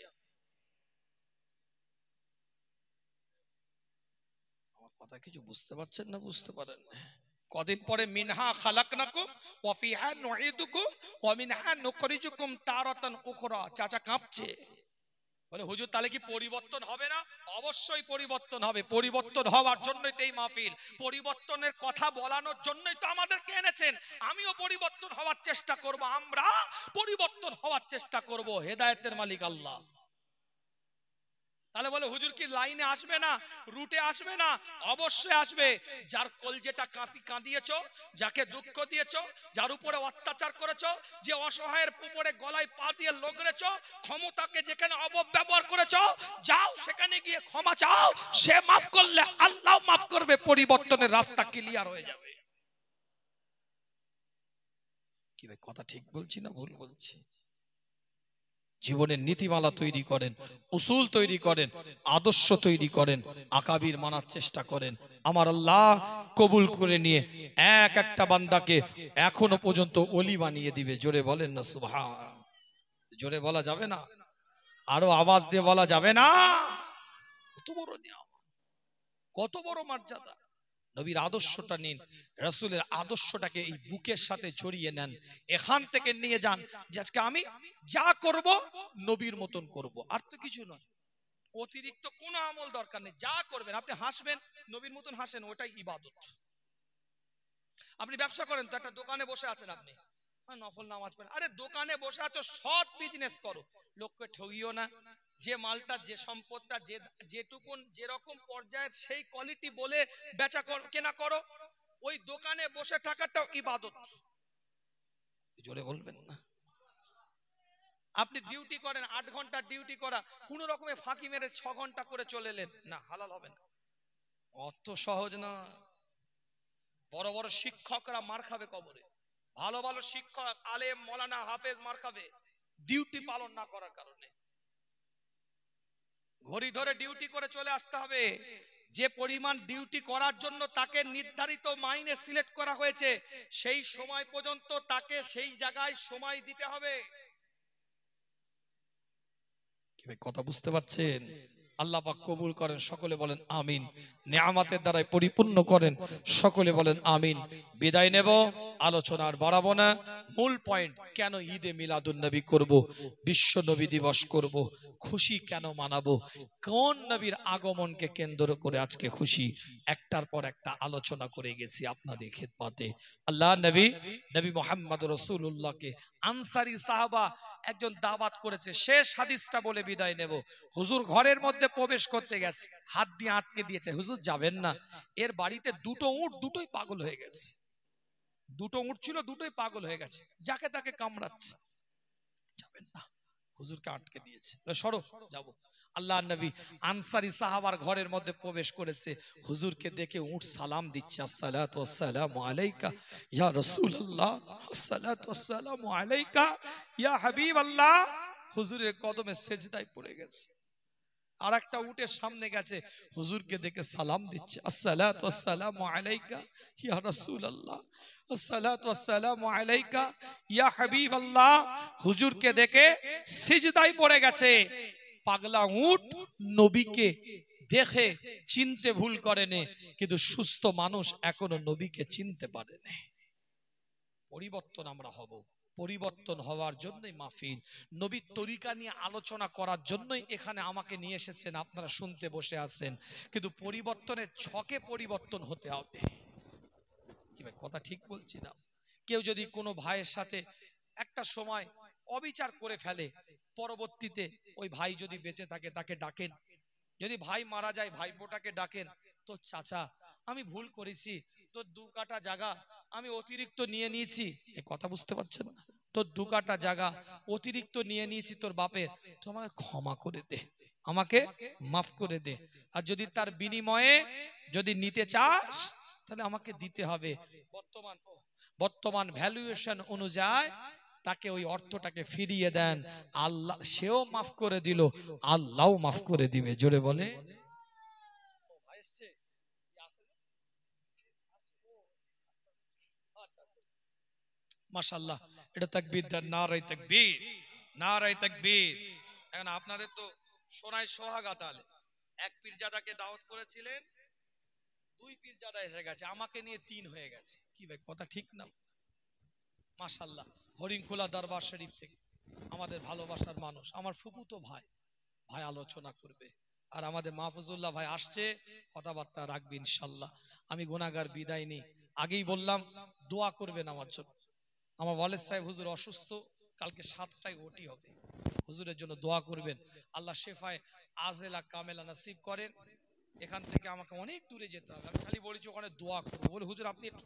আমার কথা কিছু বুঝতে পারছেন না? বুঝতে পারেন? কদিন পরে মিনহা খালাকনাকুম ওয়া ফিহা নুঈদুকুম ওয়া মিনহা নুখরিজুকুম তারাতান উখরা। চাচা কাঁপছে, বলে হুজুর তাহলে কি পরিবর্তন হবে না? অবশ্যই পরিবর্তন হবে। পরিবর্তন হওয়ার জন্যই তো এই মাহফিল, পরিবর্তনের কথা বলানোর জন্যই তো আমাদেরকে এনেছেন। আমিও পরিবর্তন হওয়ার চেষ্টা করব, আমরা পরিবর্তন হওয়ার চেষ্টা করব। হেদায়েতের মালিক আল্লাহ। তাহলে বলে হুজুর কি লাইনে আসবে না, রুটে আসবে না? অবশ্যই আসবে। যার কলজেটা কাঁদিয়েছো, যাকে দুঃখ দিয়েছো, যার উপরে অত্যাচার করেছো, যে অসহায়ের উপরে গলায় পা দিয়ে লগড়েছো, ক্ষমতাকে যেখানে অপব্যবহার করেছো, যাও সেখানে গিয়ে ক্ষমা চাও, সে মাফ করলে আল্লাহ মাফ করবে, পরিবর্তনের রাস্তা ক্লিয়ার হয়ে যাবে। কি ভাই কথা ঠিক বলছি না ভুল বলছি? জীবনের নীতিমালা তৈরি করেন, উসুল তৈরি করেন, আদর্শ তৈরি করেন, আকাবির মানার চেষ্টা করেন। আমার আল্লাহ কবুল করে নিয়ে এক একটা বান্দাকে এখনো পর্যন্ত ওলি বানিয়ে দিবে। জোরে বলেন না সুবহান। জোরে বলা যাবে না? আরো আওয়াজ দিয়ে বলা যাবে না? কত বড় নিয়ামত, কত বড় মর্যাদা। নবীর আদর্শটা নিন, রাসূলের আদর্শটাকে এই বুকের সাথে জড়িয়ে নেন, এখান থেকে নিয়ে যান যে আজকে আমি যা করব নবীর মতন করব, আর তো কিছু নয়। অতিরিক্ত কোনো আমল দরকার নেই, যা করবেন আপনি হাসবেন, নবীর মতন হাসেন, ওটাই ইবাদত। আপনি ব্যবসা করেন তো, একটা দোকানে বসে আছেন আপনি, নফল নামাজ পড়েন, আরে দোকানে বসে আছো, সৎ বিজনেস করো, লোককে ঠগিও না। যে মালটা, যে সম্পদটা, যেটুকুন যেরকম পর্যায়ের সেই কোয়ালিটি বলে বেচা কেনা করো। ওই দোকানে বসে থাকাটাও ইবাদত। জোরে বলবেন না? আপনি ডিউটি করেন, 8 ঘন্টা ডিউটি করা, কোন রকমে ফাঁকি মেরে 6 ঘন্টা করে চলে এলেন, না হালাল হবে না। অত সহজ না। বড় বড় শিক্ষকরা মার খাবে কবরে, ভালো ভালো শিক্ষক, আলেম, মৌলানা, হাফেজ মার খাবে ডিউটি পালন না করার কারণে। ঘড়ি ধরে ডিউটি করে চলে আসতে হবে। যে পরিমাণ ডিউটি করার জন্য তাকে নির্ধারিত মাইনে সিলেক্ট করা হয়েছে, সেই সময় পর্যন্ত তাকে সেই জায়গায় সময় দিতে হবে। কি ভাই কথা বুঝতে পারছেন? আল্লাহ পাক কবুল করেন, সকলে বলেন আমিন। নেয়ামতের দ্বারাই পরিপূর্ণ করেন। সকলে বলেন আমিন। বিদায় নেব, আলোচনার বাড়াবো না। মূল পয়েন্ট, কেন ঈদে মিলাদুন নবী করব, বিশ্ব নবী দিবস করব, খুশি কেন মানাবো, কোন নবীর আগমনকে কেন্দ্র করে আজকে খুশি, একটার পর একটা আলোচনা করে গেছি আপনাদের খেদমতে। আল্লাহ নবী নবী মুহাম্মদ রাসূলুল্লাহকে আনসারী সাহাবা একজন দাওয়াত করেছে, শেষ হাদিসটা বলে বিদায় নেব। হুজুর ঘরের মধ্যে প্রবেশ করতে গেছে, হাত দিয়ে আটকে দিয়েছে, হুজুর যাবেন না। এর বাড়িতে দুটো উট, দুটোই পাগল হয়ে গেছে। দুটো উট ছিল, দুটোই পাগল হয়ে গেছে, যাকে তাকে কামড়াচ্ছে, যাবেন না। হুজুরকে আটকে দিয়েছে, সরো যাবো। আল্লাহ নবী আনসারী সাহাবার ঘরের মধ্যে প্রবেশ করেছে, হুজুরকে দেখে উট সালাম দিচ্ছে, আসসালাতু ওয়াসসালামু আলাইকা ইয়া রাসূলুল্লাহ, আসসালাতু ওয়াসসালামু আলাইকা ইয়া হাবিবাল্লাহ। হুজুরের কদমে সেজদায় পড়ে গেছে। আর একটা উটের সামনে গেছে, হুজুরকে দেখে সালাম দিচ্ছে, আসসালাতু ওয়াসসালামু আলাইকা ইয়া রাসূলুল্লাহ, আসসালাতু ওয়াসসালামু আলাইকা ইয়া হাবিবাল্লাহ। হুজুরকে দেখে সিজদায় পড়ে গেছে। পাগলা উট নবীকে দেখে চিনতে ভুল করেনি, কিন্তু সুস্থ মানুষ এখনো নবীকে চিনতে পারেনি। পরিবর্তন আমরা হব, পরিবর্তন হওয়ার জন্যই মাহফিল, নবীর তরিকা নিয়ে আলোচনা করার জন্যই এখানে আমাকে নিয়ে এসেছেন, আপনারা শুনতে বসে আছেন। কিন্তু পরিবর্তনের ছকে পরিবর্তন হতে হবে। কি ভাই, কথা ঠিক বলছি না? কেউ যদি কোনো ভাইয়ের সাথে একটা সময় অবিচার করে ফেলে, পরবর্তীতে ওই ভাই যদি বেঁচে থাকে তাকে ডাকেন। যদি ভাই মারা যায় ভাইপোটাকে ডাকেন, তো চাচা আমি ভুল করেছি, তোর 2 কাঠা জায়গা আমি অতিরিক্ত নিয়ে নিয়েছি, এ কথা বুঝতে পারছেন না? তোর 2 কাঠা জায়গা অতিরিক্ত নিয়ে নিয়েছি তোর বাপের, তো আমাকে ক্ষমা করে দে, আমাকে মাফ করে দে। আর যদি তার বিনিময়ে যদি নিতে চাস তাহলে আমাকে দিতে হবে। বর্তমান ভ্যালুয়েশন অনুযায়ী তাকে ওই অর্থটাকে ফিরিয়ে দেন, আল্লাহ সেও মাফ করে দিল, আল্লাহও মাফ করে দিবে। জোরে বলে মাশাআল্লাহ। এটা তাকবীর দেন, নারায়ে তাকবীর, নারায়ে তাকবীর। এখন আপনাদের তো সোনায় সোহাগা, তাহলে এক পীরজাদাকে দাওয়াত করেছিলেন, 2 পীরজাদা এসে গেছে, আমাকে নিয়ে 3 হয়ে গেছে। কি ভাই, কথা ঠিক না? মাশাআল্লাহ। হরিণখোলা দরবার শরীফ থেকে আমাদের ভালোবাসার মানুষ, আমার ফুফুতো ভাই, ভাই আলোচনা করবে। আর আমাদের মাহফুজুল্লাহ ভাই আসছে, কথাবার্তা রাখবে ইনশাল্লাহ। আমি গুনাহগার, বিদায় নেই। আগেই বললাম দোয়া করবেন আমার জন্য। আমার ওয়ালেদ সাহেব হুজুর অসুস্থ, কালকে 7টায় ওটি হবে, হুজুরের জন্য দোয়া করবেন। আল্লাহ শেফায়ে আজেলা কামেলা নসিব করেন। এখান থেকে আমাকে অনেক দূরে যেতে হবে, আমি খালি বলেছি ওখানে দোয়া করবো বলে, হুজুর আপনি একটু